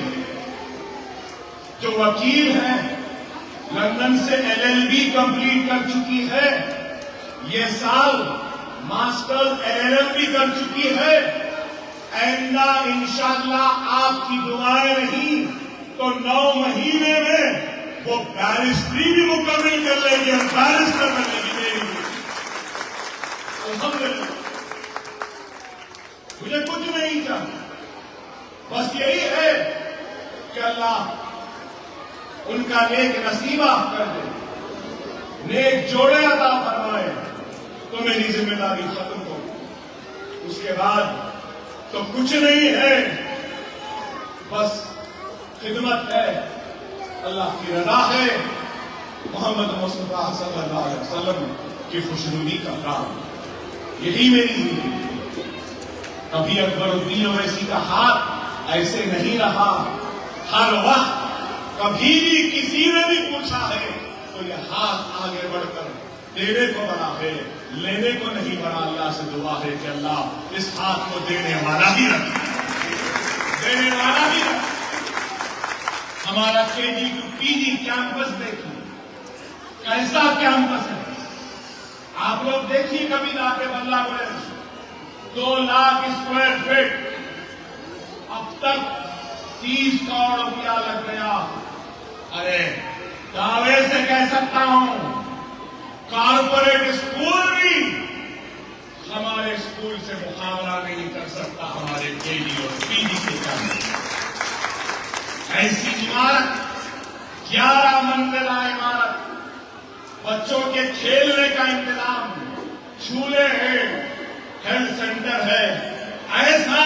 Speaker 1: جو وکیل ہے، لندن سے LLB کمپلیٹ کر چکی ہے، یہ سال ماسٹر LLM بھی کر چکی ہے. آئندہ انشاءاللہ آپ کی دعائیں نہیں تو 9 مہینے میں وہ بیرسٹری بھی مکمل کر لے گی اور بیرسٹر بنے گی. الحمدللہ. مجھے کچھ نہیں چاہیے، بس یہی ہے کہ اللہ ان کا نیک نصیبہ کر دے، نیک جوڑے عطا فرمائے تو میری ذمہ داری ختم ہو. اس کے بعد تو کچھ نہیں ہے، بس خدمت ہے، اللہ کی رضا ہے، محمد مصطفیٰ صلی اللہ علیہ وسلم کی خوشنودی کا کام. یہی میری زندگی. کبھی اکبر الدین اویسی کا ہاتھ ایسے نہیں رہا. ہر وقت کبھی بھی کسی نے بھی پوچھا ہے تو یہ ہاتھ آگے بڑھ کر دینے کو بنا ہے، لینے کو نہیں بنا. اللہ سے دعا ہے کہ اللہ اس ہاتھ کو دینے والا ہی رکھے، دینے والا ہی رکھے. ہمارا KG to PG کیمپس دیکھیے کیسا کیمپس ہے. آپ لوگ دیکھیے کبھی جا کے بنگلہ دیش 2 لاکھ اسکوائر فٹ، اب تک 30 کروڑ روپیہ لگ گیا. ارے دعوے سے کہہ سکتا ہوں کارپوریٹ اسکول بھی ہمارے اسکول سے مقابلہ نہیں کر سکتا ہمارے KG اور PG کے کیمپس. ایسی عمارت 11 منزلہ عمارت، بچوں کے کھیلنے کا انتظام، جھولے ہیں، ہیلتھ سینٹر ہے. ایسا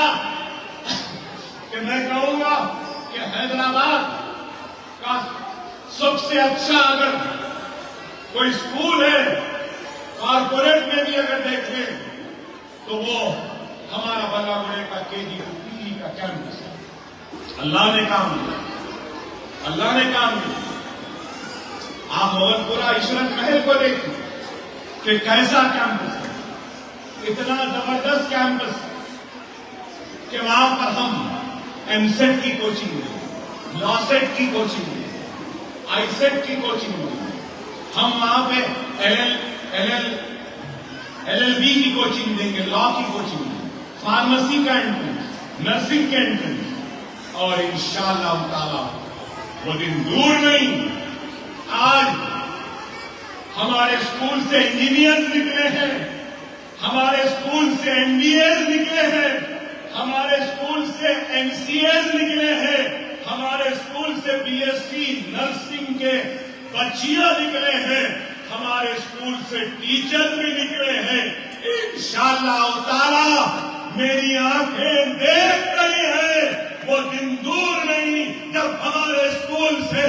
Speaker 1: کہ میں کہوں گا کہ حیدرآباد کا سب سے اچھا اگر کوئی اسکول ہے کارپوریٹ میں بھی اگر دیکھیں تو وہ ہمارا بلا بڑے کا KG ٹو PG کا کیمپس ہے. اللہ نے کام دیا, اللہ نے کام دیا. آپ محمد پورہ عشرت محل کو دیکھیں کہ کیسا کیمپس ہے, اتنا زبردست کیمپس کہ وہاں پر ہم MSET کی کوچنگ دیں, LAWSET کی کوچنگ دیں, ISET کی کوچنگ دیں. ہم وہاں پہ LLB کی کوچنگ دیں گے, لا کی کوچنگ دیں گے, فارمیسی کا انٹرنس, نرسنگ کا انٹرنس, اور انشاءاللہ تعالی وہ دن دور نہیں. آج ہمارے اسکول سے انجینئرز نکلے ہیں, ہمارے اسکول سے MBAs نکلے ہیں, ہمارے اسکول سے MCAs نکلے ہیں, ہمارے اسکول سے BSc نرسنگ کے بچیاں نکلے ہیں, ہمارے اسکول سے ٹیچر بھی نکلے ہیں. انشاءاللہ تعالی میری آنکھیں دیکھ رہی ہیں, وہ دن دور نہیں جب ہمارے اسکول سے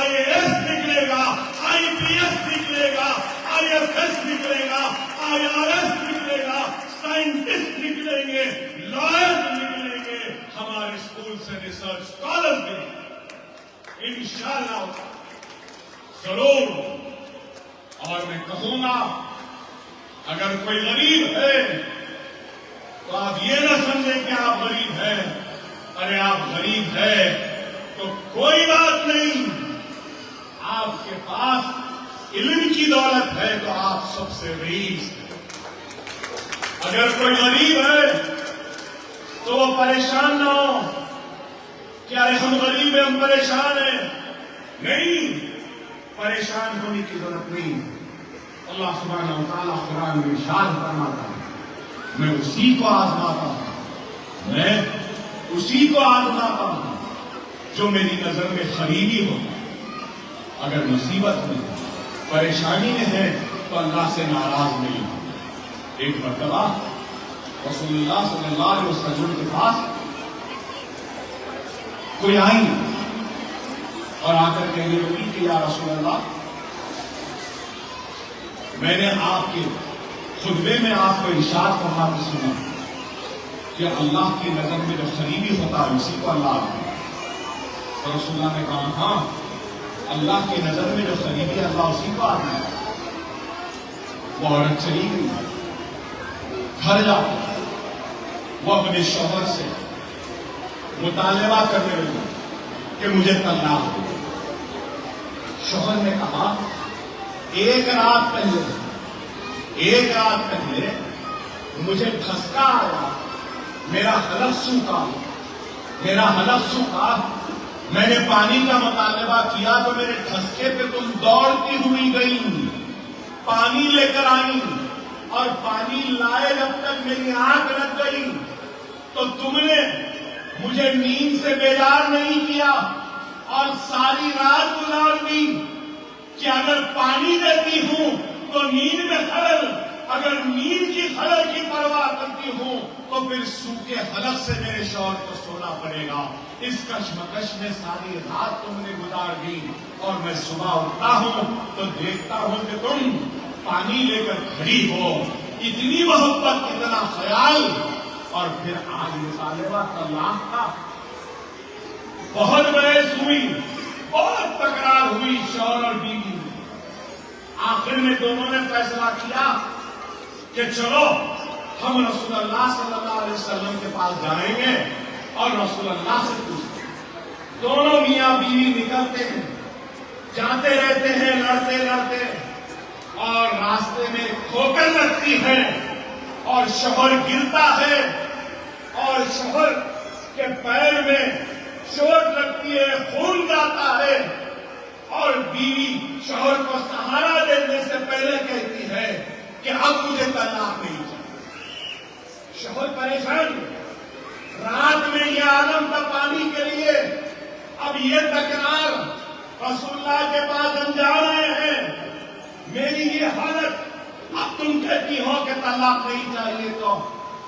Speaker 1: IAS نکلے گا, IPS نکلے گا, IFS نکلے گا, IRS نکلے گا, سائنٹسٹ نکلیں گے, لائر نکلیں گے, ہمارے اسکول سے ریسرچ اسکالر بھی انشاءاللہ ضرور. اور میں کہوں گا اگر کوئی غریب ہے تو آپ یہ نہ سمجھیں کہ آپ غریب ہیں. ارے آپ غریب ہیں تو کوئی بات نہیں, آپ کے پاس علم کی دولت ہے تو آپ سب سے غریب ہیں. اگر کوئی غریب ہے تو وہ پریشان نہ ہو کہ ارے ہم غریب ہیں, ہم پریشان ہیں. نہیں, پریشان ہونے کی ضرورت نہیں. اللہ سبحانہ و تعالیٰ قرآن میں ارشاد فرماتا ہے, میں اسی کو آزماتا ہوں, میں اسی کو آزماتا ہوں جو میری نظر میں قریبی ہو. اگر مصیبت میں پریشانی میں ہے تو اللہ سے ناراض نہیں ہو. ایک مرتبہ رسول اللہ صلی اللہ علیہ وسلم کے پاس کوئی آئی اور آ کر کہنے لگی کہ یا رسول اللہ, میں نے آپ کے خطبے میں آپ کو ارشاد فرماتے سنا کہ اللہ کی نظر میں جو قریبی ہوتا ہے اسی کو اللہ آتا ہے. تو رسول اللہ نے کہا ہاں, اللہ کی نظر میں جو قریبی ہے اللہ اسی کو آتا ہے. وہ عورت چلی گئی, گھر جا وہ اپنے شوہر سے مطالبہ کرنے لگی کہ مجھے طلاق دو. شوہر نے کہا ایک رات پہلے مجھے دھسکا آیا, میرا حلق سوکھا, میں نے پانی کا مطالبہ کیا تو میرے دھسکے پہ تم دوڑتی ہوئی گئی, پانی لے کر آئی, اور پانی لائے جب تک میری آنکھ لگ گئی تو تم نے مجھے نیند سے بیدار نہیں کیا اور ساری رات گزار دی کہ اگر پانی دیتی ہوں تو نیند میں خلل, اگر نیند کی خلل کی پرواہ کرتی ہوں تو پھر سوکھے حلق سے میرے شوہر کو سونا پڑے گا. اس کشمکش میں ساری رات تم نے گزار دی, اور میں صبح اٹھتا ہوں تو دیکھتا ہوں کہ تم پانی لے کر کھڑی ہو. اتنی محبت, اتنا خیال. اور پھر آج مطالبہ طلاق کا. بہت بحث ہوئی, بہت تکرار ہوئی شوہر اور بیوی میں. آخر میں دونوں نے فیصلہ کیا کہ چلو ہم رسول اللہ صلی اللہ علیہ وسلم کے پاس جائیں گے اور رسول اللہ سے پوچھیں گے. دونوں میاں بیوی نکلتے ہیں, جاتے رہتے ہیں لڑتے, اور راستے میں ٹھوکر لگتی ہے اور شوہر گرتا ہے اور شوہر کے پیر میں چوٹ لگتی ہے, خون جاتا ہے, اور بیوی شوہر کو سہارا دینے سے پہلے کہتی ہے کہ اب مجھے طلاق نہیں چاہیے. شوہر پریشان, رات میں یہ عالم تھا پانی کے لیے, اب یہ تکرار رسول اللہ کے پاس ہم جا رہے ہیں, میری یہ حالت, اب تم کہتی ہو کہ طلاق نہیں چاہیے. تو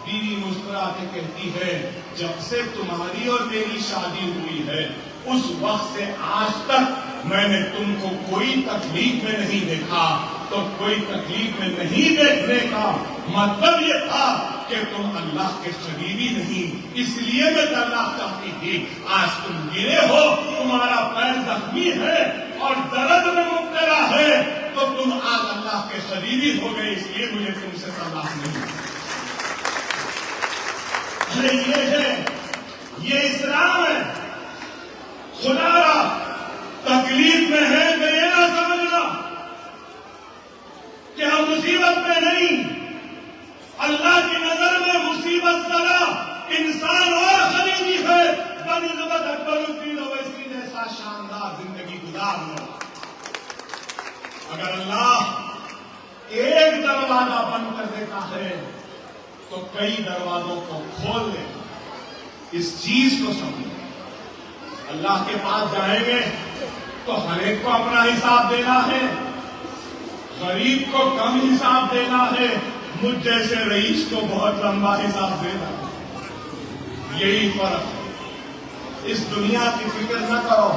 Speaker 1: بیوی مسکرا کے کہتی ہے جب سے تمہاری اور میری شادی ہوئی ہے اس وقت سے آج تک میں نے تم کو کوئی تکلیف میں نہیں دیکھا، تو کوئی تکلیف میں نہیں دیکھنے کا مطلب یہ تھا کہ تم اللہ کے قریبی نہیں، اس لیے میں اللہ چاہتی تھی۔ آج تم گرے ہو، تمہارا پیر زخمی ہے اور درد میں مبتلا ہے، تو تم آج اللہ کے قریبی ہو گئے، اس لیے مجھے تم سے تلاش نہیں۔ ارے یہ ہے، یہ اسلام ہے۔ خدا را تکلیف میں ہے کہ یہ نہ سمجھنا کہ ہم مصیبت میں نہیں، اللہ کی نظر میں مصیبت زدہ انسان اور قریبی ہے بنسبت اکبر الدین اویسی جیسا شاندار زندگی گزار لو۔ اگر اللہ ایک دروازہ بند کر دیتا ہے تو کئی دروازوں کو کھول دے۔ اس چیز کو سمجھیں، اللہ کے پاس جائیں گے تو ہر ایک کو اپنا حساب دینا ہے، غریب کو کم حساب دینا ہے، مجھ جیسے رئیس کو بہت لمبا حساب دینا ہے۔ یہی فرق ہے۔ اس دنیا کی فکر نہ کرو،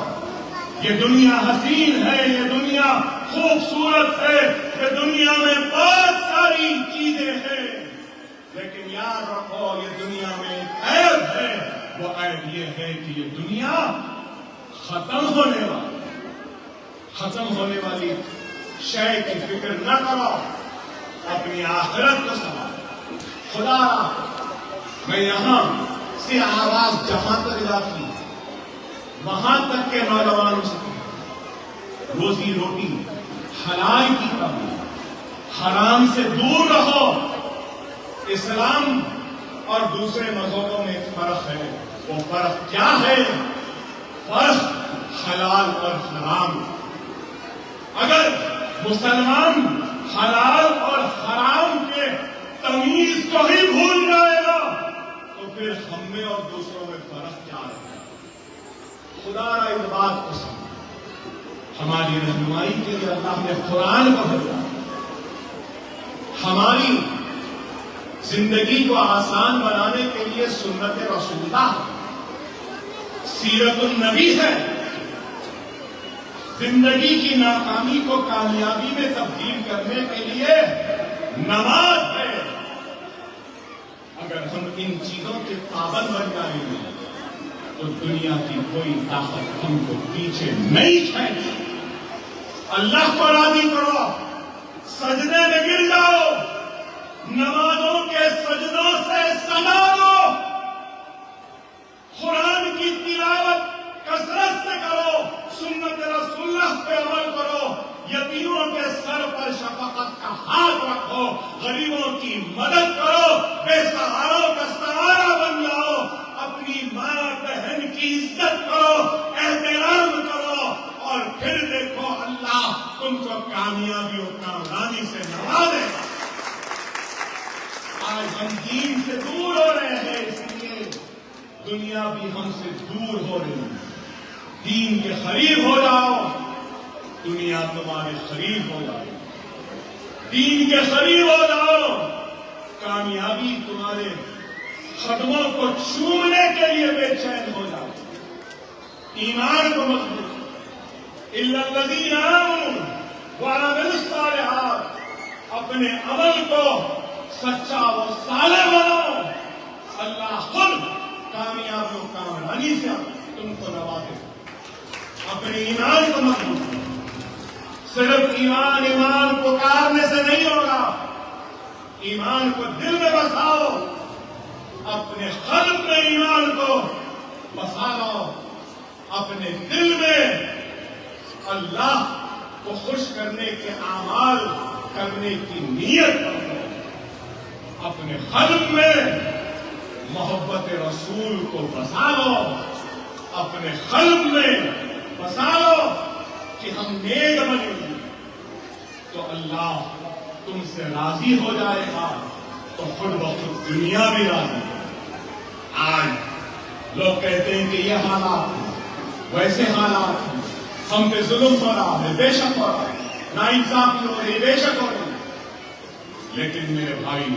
Speaker 1: یہ دنیا حسین ہے، یہ دنیا خوبصورت ہے، یہ دنیا میں بہت ساری چیزیں ہیں، لیکن یاد رکھو یہ دنیا میں ایک عیب ہے، وہ عیب یہ ہے کہ یہ دنیا ختم ہونے والی شے کی فکر نہ کرو، اپنی آخرت کو سنبھالو۔ خدا میں یہاں سے آواز جہاں تک جاتی وہاں تک کے نوجوانوں سے روزی روٹی حلال کی کمائی، حرام سے دور رہو۔ اسلام اور دوسرے مذہبوں میں ایک فرق ہے، وہ فرق کیا ہے؟ فرق حلال اور حرام۔ اگر مسلمان حلال اور حرام کے تمیز کو ہی بھول جائے گا تو پھر ہم میں اور دوسروں میں فرق کیا ہے؟ خدا را اس بات کو سمجھ، ہماری رہنمائی کے لیے اللہ نے قرآن کو بھیجا، ہماری زندگی کو آسان بنانے کے لیے سنت رسول اللہ، سیرت النبی ہے، زندگی کی ناکامی کو کامیابی میں تبدیل کرنے کے لیے نماز ہے۔ اگر ہم ان چیزوں کے پابند بن جائیں گے تو دنیا کی کوئی طاقت ہم کو پیچھے نہیں کھینچے گی۔ اللہ کو راضی کرو، سجدے میں گر جاؤ، نمازوں کے سجدوں سے سجا دو، قرآن کی تلاوت کثرت سے کرو، سنت رسول اللہ پہ عمل کرو، یتیموں کے سر پر شفقت کا ہاتھ رکھو، غریبوں کی مدد کرو، بے سہاروں کا سہارا بن جاؤ، اپنی ماں بہن کی عزت کرو، احترام کرو، اور پھر دیکھو اللہ تم کو کامیابی و کامرانی سے نوازے گا۔ آج ہم دین سے دور ہو رہے ہیں، اس لیے دنیا بھی ہم سے دور ہو رہی ہے۔ دین کے قریب ہو جاؤ، دنیا تمہارے قریب ہو جائے۔ دین کے قریب ہو جاؤ، کامیابی تمہارے قدموں کو چھونے کے لیے بے چین ہو جائے۔ ایمان کو مضبوط، الا الذین آمنوا وعملوا الصالحات، اپنے عمل کو سچا و صالح بناؤ، اللہ خود کامیابی و کامرانی سے تم کو نوازے۔ اپنے ایمان کو مضبوط، صرف ایمان پکارنے سے نہیں ہوگا، ایمان کو دل میں بساؤ، اپنے قلب میں ایمان کو بسا لو، اپنے دل میں اللہ کو خوش کرنے کے اعمال کرنے کی نیت کرو، اپنے قلب میں محبت رسول کو بسا لو، اپنے قلب میں بسا لو کہ ہم نیک بنیں گے تو اللہ تم سے راضی ہو جائے گا، تو خود بخود دنیا بھی راضی ہے۔ آج لوگ کہتے ہیں کہ یہ حالات ہیں، ویسے حالات ہیں، ہم پہ ظلم ہو رہا ہے، بے شک ہو رہا ہے، ناانصافی ہو رہی ہے، بے شک ہو رہی ہے، لیکن میرے بھائی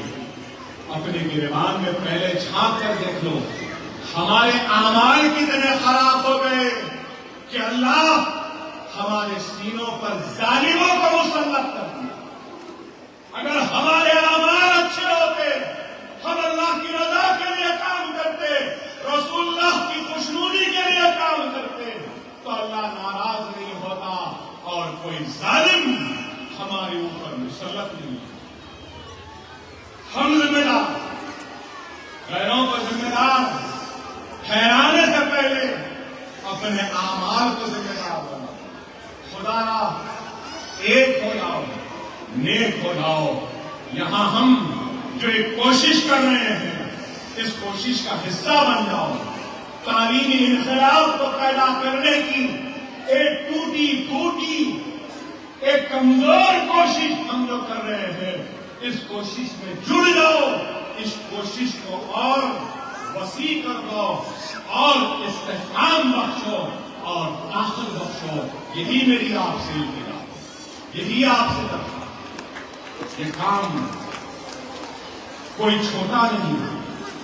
Speaker 1: اپنے گریبان میں پہلے جھانک کر دیکھ لو، ہمارے اعمال کتنے خراب ہو گئے کہ اللہ ہمارے سینوں پر ظالموں کو مسلط کر دیا۔ اگر ہمارے اعمال اچھے ہوتے، ہم اللہ کی رضا کے لیے کام کرتے، رسول اللہ کی خوشنودی کے لیے کام کرتے، تو اللہ ناراض نہیں ہوتا اور کوئی ظالم ہمارے اوپر مسلط نہیں ہوتا۔ ہم ذمہ دار، غیروں کو ذمہ دار ٹھہرانے سے پہلے اپنے اعمال کو ذمہ دار بنا۔ خدا ایک ہو جاؤ، نیک ہو جاؤ۔ یہاں ہم جو ایک کوشش کر رہے ہیں، اس کوشش کا حصہ بن جاؤ۔ تعلیمی انقلاب کو پیدا کرنے کی ایک ٹوٹی پھوٹی، ایک کمزور کوشش ہم جو کر رہے ہیں، اس کوشش میں جڑ جاؤ، اس کوشش کو اور وسیع کر دو اور استحکام بخشو اور طاقت بخشو۔ یہی میری آپ سے التجا، یہی آپ سے درخواست۔ یہ کام کوئی چھوٹا نہیں،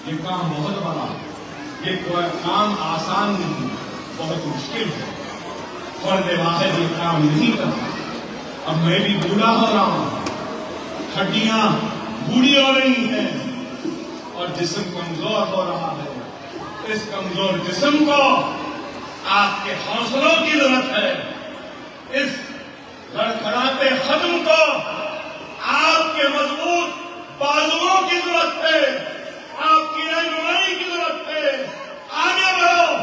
Speaker 1: یہ کام بہت بڑا ہے، یہ کوئی کام آسان نہیں، بہت مشکل ہے۔ فرد واحد یہ کام نہیں کرتا۔ اب میں بھی بوڑھا ہو رہا ہوں، ہڈیاں بوڑھی ہو رہی ہیں اور جسم کمزور ہو رہا ہے۔ اس کمزور جسم کو آپ کے حوصلوں کی ضرورت ہے، اس لڑکھڑاتے قدم کو آپ کے مضبوط بازوؤں کی ضرورت ہے، آپ کی رہنمائی کی ضرورت ہے۔ آگے بڑھو،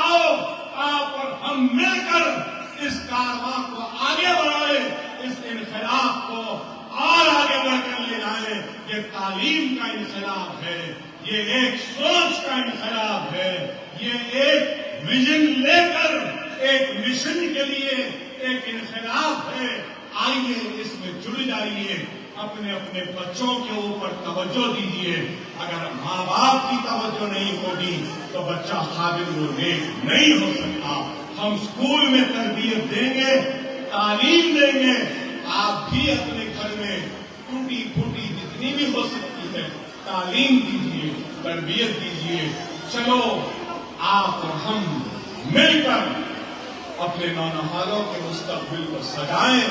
Speaker 1: آؤ آپ اور ہم مل کر اس کارواں کو آگے بڑھائیں، اس انقلاب کو اور آگے بڑھ کر لے جائیں۔ یہ تعلیم کا انقلاب ہے، یہ ایک سوچ کا انقلاب ہے، یہ ایک ویژن لے کر ایک مشن کے لیے ایک انقلاب ہے۔ آئیے اس میں جڑ جائیے، اپنے اپنے بچوں کے اوپر توجہ دیجیے۔ اگر ماں باپ کی توجہ نہیں ہوگی تو بچہ قابل و نیک نہیں ہو سکتا۔ ہم اسکول میں تربیت دیں گے، تعلیم دیں گے، آپ بھی اپنے گھر میں ٹوٹی پھوٹی جتنی بھی ہو سکتی ہے تعلیم دیجیے، تربیت دیجیے۔ چلو آپ اور ہم مل کر اپنے نونہالوں کے مستقبل کو سجائیں،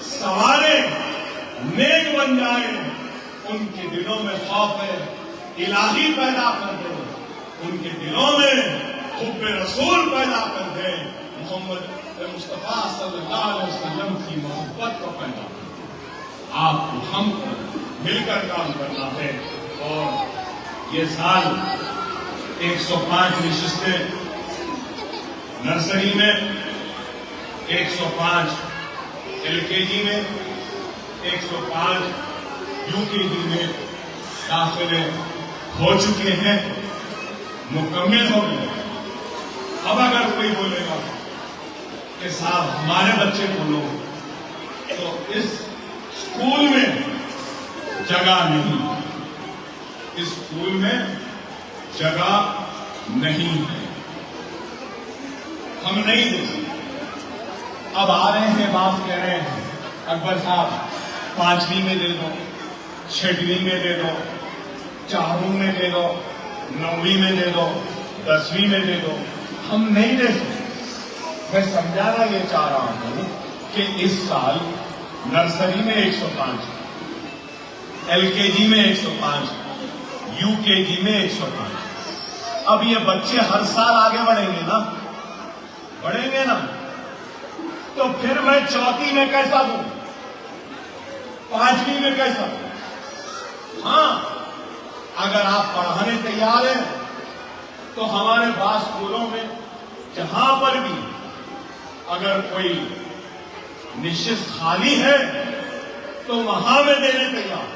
Speaker 1: سنواریں، نیک بن جائیں۔ ان کے دلوں میں خوف الہی پیدا کر دیں، ان کے دلوں میں حب رسول پیدا کر دیں، محمد مصطفیٰ صلی اللہ علیہ وسلم کی محبت کو پیدا کر دیں۔ آپ کو ہم مل کر کام کرنا ہے۔ اور یہ سال 105 نشستیں نرسری میں، 105 LKG میں، 105 UKG میں داخلے ہو چکے ہیں، مکمل ہو گئے۔ اب اگر کوئی بولے گا کہ صاحب ہمارے بچے کو لو، تو اس اسکول میں جگہ نہیں، اس اسکول میں جگہ نہیں ہے، ہم نہیں دے سکتے۔ اب آ رہے ہیں، باپ کہہ رہے ہیں اکبر صاحب 5ویں میں دے دو، 6ویں میں دے دو، 4ویں میں دے دو، 9ویں میں دے دو، 10ویں میں دے دو۔ ہم نہیں دے سکتے۔ میں سمجھانا یہ چاہ رہا ہوں کہ اس سال نرسری میں 105، LKG میں 105، UKG میں 105۔ اب یہ بچے ہر سال آگے بڑھیں گے نا، بڑھیں گے نا، تو پھر میں 4تھی میں کیسا دوں، 5ویں میں کیسا دوں؟ ہاں، اگر آپ پڑھانے تیار ہیں تو ہمارے بعض اسکولوں میں جہاں پر بھی اگر کوئی نشست خالی ہے تو وہاں میں دینے تیار،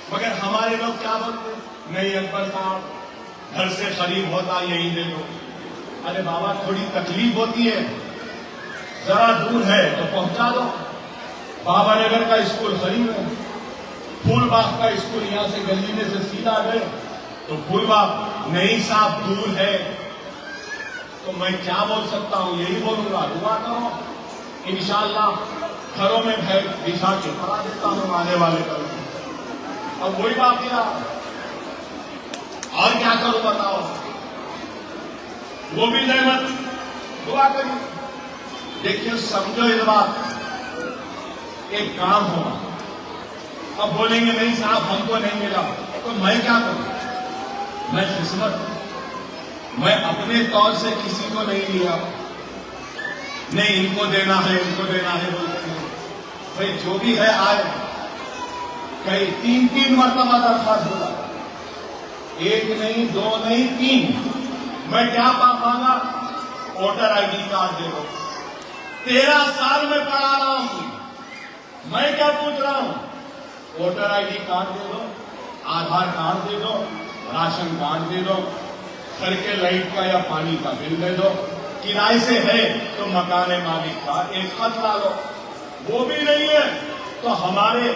Speaker 1: مگر ہمارے لوگ کیا بولتے ہیں، نہیں اکبر صاحب گھر سے قریب ہوتا یہی دے دو۔ ارے بابا تھوڑی تکلیف ہوتی ہے، ذرا دور ہے تو پہنچا دو۔ بابا نگر کا اسکول قریب ہے، پھول باغ کا اسکول یہاں سے گلی میں سے سیدھا گئے تو پھول باغ، نہیں صاحب دور ہے، تو میں کیا بول سکتا ہوں، یہی بولوں گا دعا کرو، انشاءاللہ گھروں میں بچھا کے پڑھا دیتا ہوں آنے والے کروں۔ اب وہی بات کیا، اور کیا کروں بتاؤ، وہ بھی نعمت، دعا کریے۔ دیکھیے سمجھو اس بات، ایک کام ہوا، اب بولیں گے نہیں صاحب ہم کو نہیں ملا، تو میں کیا کروں؟ میں قسمت، میں اپنے طور سے کسی کو نہیں لیا، نہیں ان کو دینا ہے ان کو دینا ہے بولتے ہیں، بھائی جو بھی ہے آئے، کئی تین مرتبہ درخواست ہوگا، ایک نہیں دو نہیں تین، میں کیا مانگا؟ ووٹر آئی ڈی کارڈ دے دو، 13 سال میں پڑھا رہا ہوں، میں کیا پوچھ رہا ہوں؟ ووٹر آئی ڈی کارڈ دے دو، آدھار کارڈ دے دو، راشن کارڈ دے دو، گھر کے لائٹ کا یا پانی کا بل دے دو، کرائے سے ہے تو مکان مالک کا ایک خط لا لو، وہ بھی نہیں ہے تو ہمارے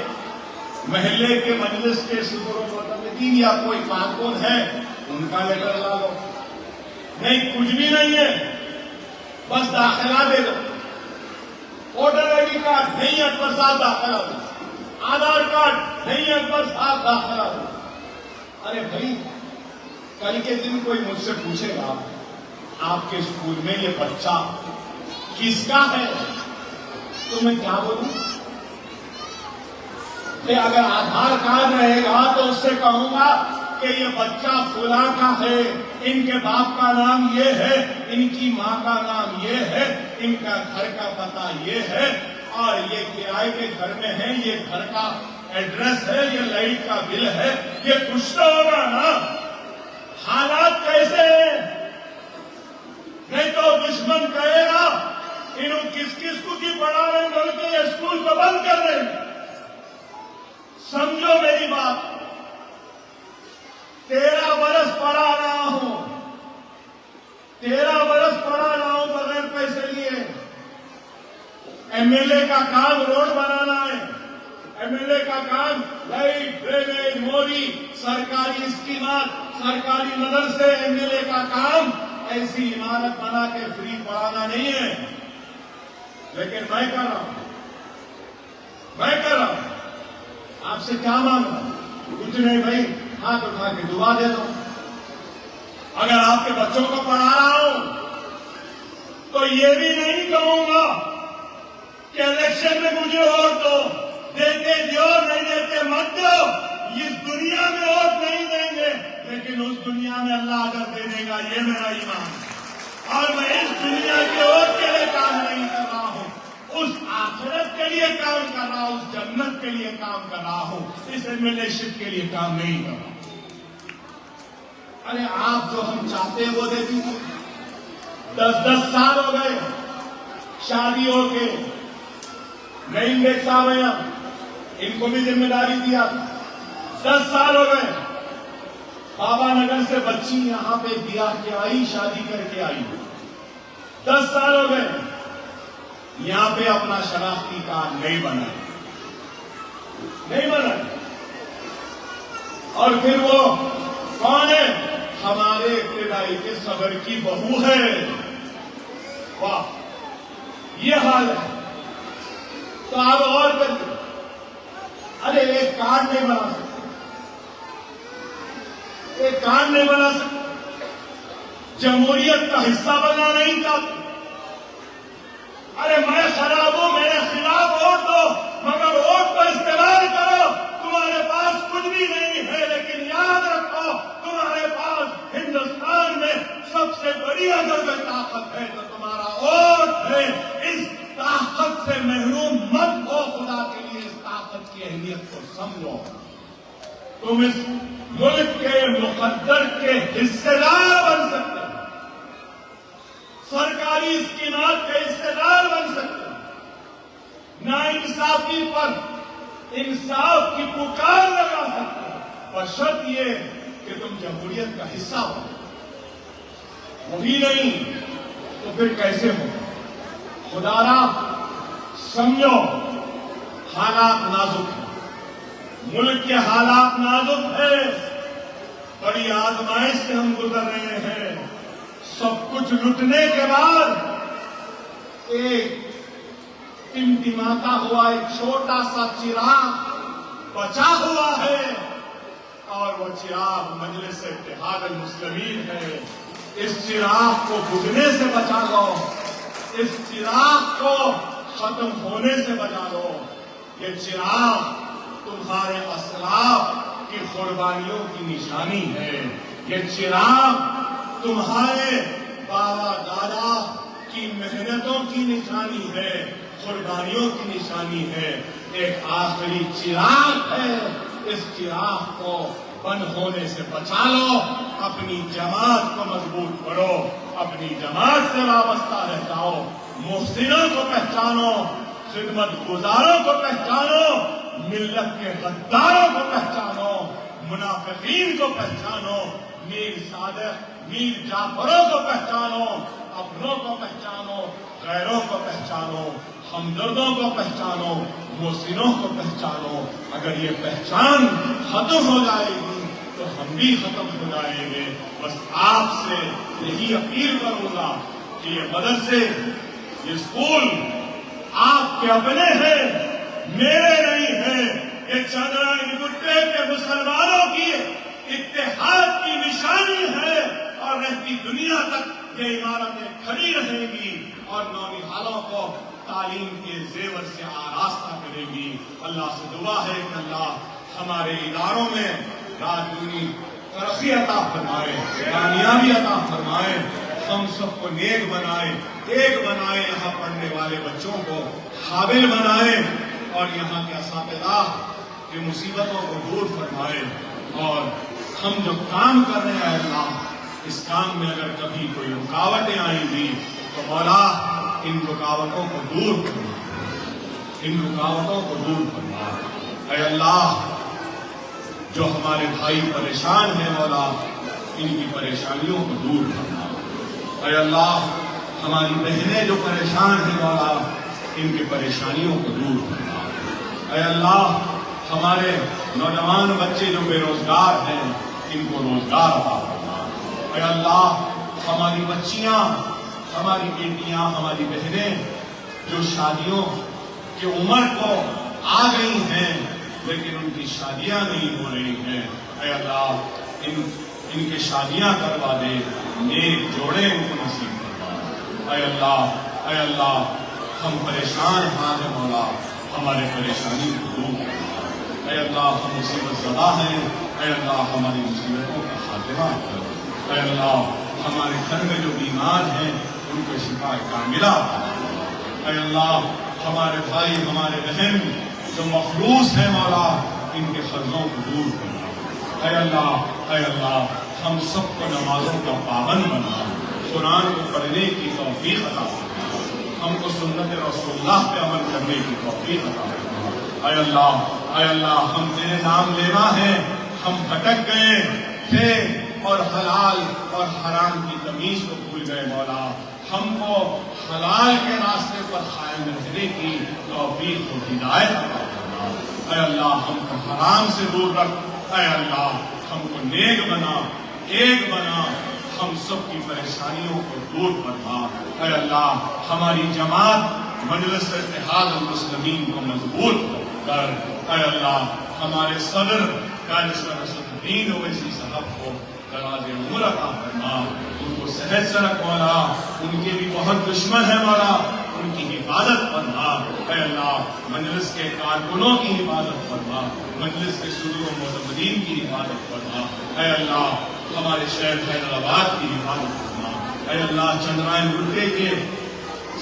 Speaker 1: محلے کے مجلس کے صدر و متعلقین یا کوئی کارکن ہے ان کا لیٹر لا لو، نہیں کچھ بھی نہیں ہے، بس داخلہ دے دو، ووٹر آئی ڈی کارڈ نہیں ہے پر ساتھ داخلہ دو، آدھار کارڈ نہیں ہے پر ساتھ داخلہ دو۔ ارے بھائی کل کے دن کوئی مجھ سے پوچھے گا آپ کے اسکول میں یہ بچہ کس کا ہے تو میں کیا بولوں؟ اگر آدھار کارڈ رہے گا تو اس سے کہوں گا کہ یہ بچہ فلاں کا ہے، ان کے باپ کا نام یہ ہے، ان کی ماں کا نام یہ ہے، ان کا گھر کا پتہ یہ ہے، اور یہ کرائے کے گھر میں ہے، یہ گھر کا ایڈریس ہے، یہ لائٹ کا بل ہے، یہ کچھ تو ہوگا نا۔ حالات کیسے ہیں؟ نہیں تو دشمن کہے گا انہوں کس کو کی پڑھا رہے ہیں بلکہ یہ اسکول کو بند کر رہے ہیں۔ سمجھو میری بات، 13 برس پڑھا رہا ہوں، 13 برس پڑھا رہا ہوں بغیر پیسے لیے۔ ایم ایل اے کا کام روڈ بنانا ہے، ایم ایل اے کا کام لائٹ ڈرینیج موری سرکاری اسکیمات سرکاری مدرسے، ایم ایل اے کا کام ایسی عمارت بنا کے فری پڑھانا نہیں ہے، لیکن میں کر رہا ہوں، آپ سے کیا مانگا؟ کچھ نہیں بھائی، ہاتھ اٹھا کے دعا دے دو۔ اگر آپ کے بچوں کو پڑھا رہا ہوں تو یہ بھی نہیں کہوں گا کہ الیکشن میں مجھے ووٹ دو، دیتے دیو نہیں دیتے مت دو، اس دنیا میں ووٹ نہیں دیں گے لیکن اس دنیا میں اللہ اگر دے دے گا یہ میرا ایمان ہے، اور میں اس دنیا کے ووٹ کے لیے کام نہیں کر رہا ہوں، اس آخرت کے لیے کام کر رہا ہوں، اس جنت کے لیے کام کر رہا ہوں، اس ایم ایل اے شپ کے لیے کام نہیں کر رہا ہوں۔ ارے آپ جو ہم چاہتے ہیں وہ دے دیجیے۔ 10 سال ہو گئے شادی ہو کے، نئی بیگ صاحب ہیں ان کو بھی ذمہ داری دیا، 10 سال ہو گئے، بابا نگر سے بچی یہاں پہ بیاہ کے آئی، شادی کر کے آئی، 10 سال ہو گئے، یہاں پہ اپنا شناختی کارڈ نہیں بنا، اور پھر وہ کون ہے؟ ہمارے ابتدائی کے صبر کی بہو ہے۔ واہ، یہ حال ہے تو آپ اور کریے۔ ارے ایک کارڈ نہیں بنا سکتے، ایک کارڈ نہیں بنا سکتے، جمہوریت کا حصہ بننا نہیں چاہتے۔ ارے میں خراب ہوں، میرے خلاف ووٹ دو، مگر ووٹ کو استعمال کرو، تمہارے پاس کچھ بھی نہیں ہے، لیکن یاد رکھو تمہارے پاس ہندوستان میں سب سے بڑی اگر کوئی طاقت ہے تو تمہارا ووٹ ہے۔ اس طاقت سے محروم مت ہو، خدا کے لیے اس طاقت کی اہمیت کو سمجھو۔ تم اس ملک کے مقدر کے حصے دار بن سکتے ہو، سرکاری اسکیمات کے حصے دار بن سکتے ہو، ناانصافی پر انصاف کی پکار لگا سکتے ہو، بشرط یہ کہ تم جمہوریت کا حصہ ہو۔ وہی نہیں تو پھر کیسے ہو؟ خدا را سمجھو، حالات نازک ہیں، ملک کے حالات نازک ہیں، بڑی آزمائش سے ہم گزر رہے ہیں۔ سب کچھ لٹنے کے بعد ایک ٹمٹماتا ہوا ایک چھوٹا سا چراغ بچا ہوا ہے، اور وہ چراغ مجلس اتحاد المسلمین ہے۔ اس چراغ کو بجھنے سے بچا لو، اس چراغ کو ختم ہونے سے بچا لو. یہ چراغ تمہارے اسلاف کی قربانیوں کی نشانی ہے. یہ چراغ تمہارے بابا دادا کی محنتوں کی نشانی ہے، قربانیوں کی نشانی ہے. ایک آخری چراغ ہے. اس چراغ کو بند ہونے سے بچا لو. اپنی جماعت کو مضبوط کرو، اپنی جماعت سے وابستہ رہ جاؤ. محسنوں کو پہچانو، خدمت گزاروں کو پہچانو، ملت کے غداروں کو پہچانو، منافقین کو پہچانو، میر صادق میر جعفروں کو پہچانو، اپنوں کو پہچانو، غیروں کو پہچانو، ہمدردوں کو پہچانو، محسنوں کو پہچانو. اگر یہ پہچان ختم ہو جائے گی تو ہم بھی ختم ہو جائیں گے. بس آپ سے یہی اپیل کروں گا کہ یہ مدرسے، یہ اسکول آپ کے اپنے ہیں، میرے نہیں ہیں. یہ چندرائن گٹے کے مسلمانوں کی اتحاد کی نشانی ہے اور رہتی دنیا تک یہ عمارتیں کھڑی رہیں گی اور نونہالوں کو تعلیم کے زیور سے آراستہ کرے گی. اللہ سے دعا ہے کہ اللہ ہمارے اداروں میں رات ترقی عطا فرمائے، کامیابی عطا فرمائے، ہم سب کو نیک بنائے، ایک بنائے، یہاں پڑھنے والے بچوں کو قابل بنائے اور یہاں کے اساتذہ کی مصیبتوں کو دور فرمائے. اور ہم جو کام کر رہے ہیں اللہ، اس کام میں اگر کبھی کوئی رکاوٹیں آئی ہوئی تو مولا ان رکاوٹوں کو دور فرما، ان رکاوٹوں کو دور فرما. اے اللہ، جو ہمارے بھائی پریشان ہیں مولا، ان کی پریشانیوں کو دور کرنا. اے اللہ، ہماری بہنیں جو پریشان ہیں مولا، ان کی پریشانیوں کو دور کرنا. اے اللہ، ہمارے نوجوان بچے جو بے روزگار ہیں، ان کو روزگار عطا کرنا. اے اللہ، ہماری بچیاں، ہماری بیٹیاں، ہماری بہنیں جو شادیوں کی عمر کو آ گئی ہیں لیکن ان کی شادیاں نہیں ہو رہی ہیں، اے اللہ ان کے شادیاں کروا دے، نیک جوڑے ان کو نصیب کروا. اے اللہ، اے اللہ، ہم پریشان ہیں مولا، ہمارے پریشانی کو دور کرنا. اے اللہ، ہم مصیبت زدہ ہیں، اے اللہ ہماری مصیبتوں کا خاتمہ کر. اے اللہ، ہمارے گھر میں جو بیمار ہیں ان کو شفا کاملہ. اے اللہ، ہمارے بھائی، ہمارے بہن جو مخلوص ہیں مولا، ان کے قرضوں کو دور کرنا. اے اللہ، اے اللہ، ہم سب کو نمازوں کا پابند بنا، قرآن کو پڑھنے کی توفیق عطا فرما، ہم کو سنت رسول اللہ پہ عمل کرنے کی توفیق عطا فرما. اے اللہ، اے اللہ، ہم تیرے نام لیوا ہیں، ہم بھٹک گئے تھے اور حلال اور حرام کی تمیز کو بھول گئے مولا. ہم کو حلال کے راستے پر قائم رہنے کی توفیق و ہدایت عطا فرما. اے اللہ، ہم کو حرام سے دور رکھ. اے اللہ، ہم کو نیک بنا، ایک بنا، ہم سب کی پریشانیوں کو دور فرما. اے اللہ، ہماری جماعت مجلس اتحاد المسلمین کو مضبوط کر. اے اللہ، ہمارے صدر بارسٹر اسد الدین اویسی صاحب کو دراز عمر عطا فرما، ان کو صحت سے رکھ مولا. ان کے بھی بہت دشمن ہیں مولا، ان کی حفاظت فرما. اے اللہ، مجلس کے کارکنوں کی حفاظت فرما، مجلس کے صدور و معتمدین کی حفاظت فرما. اے اللہ، ہمارے شہر حیدرآباد کی حفاظت فرما. اے اللہ، چندرائن گٹے کے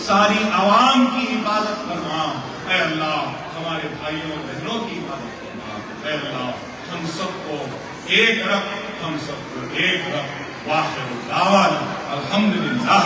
Speaker 1: ساری عوام کی حفاظت فرما. اے اللہ، ہمارے بھائیوں اور بہنوں کی حفاظت فرما. اے اللہ، ہم سب کو ایک رکھ، ہم سب کو ایک رکھ. واخر دعوانا الحمدللہ.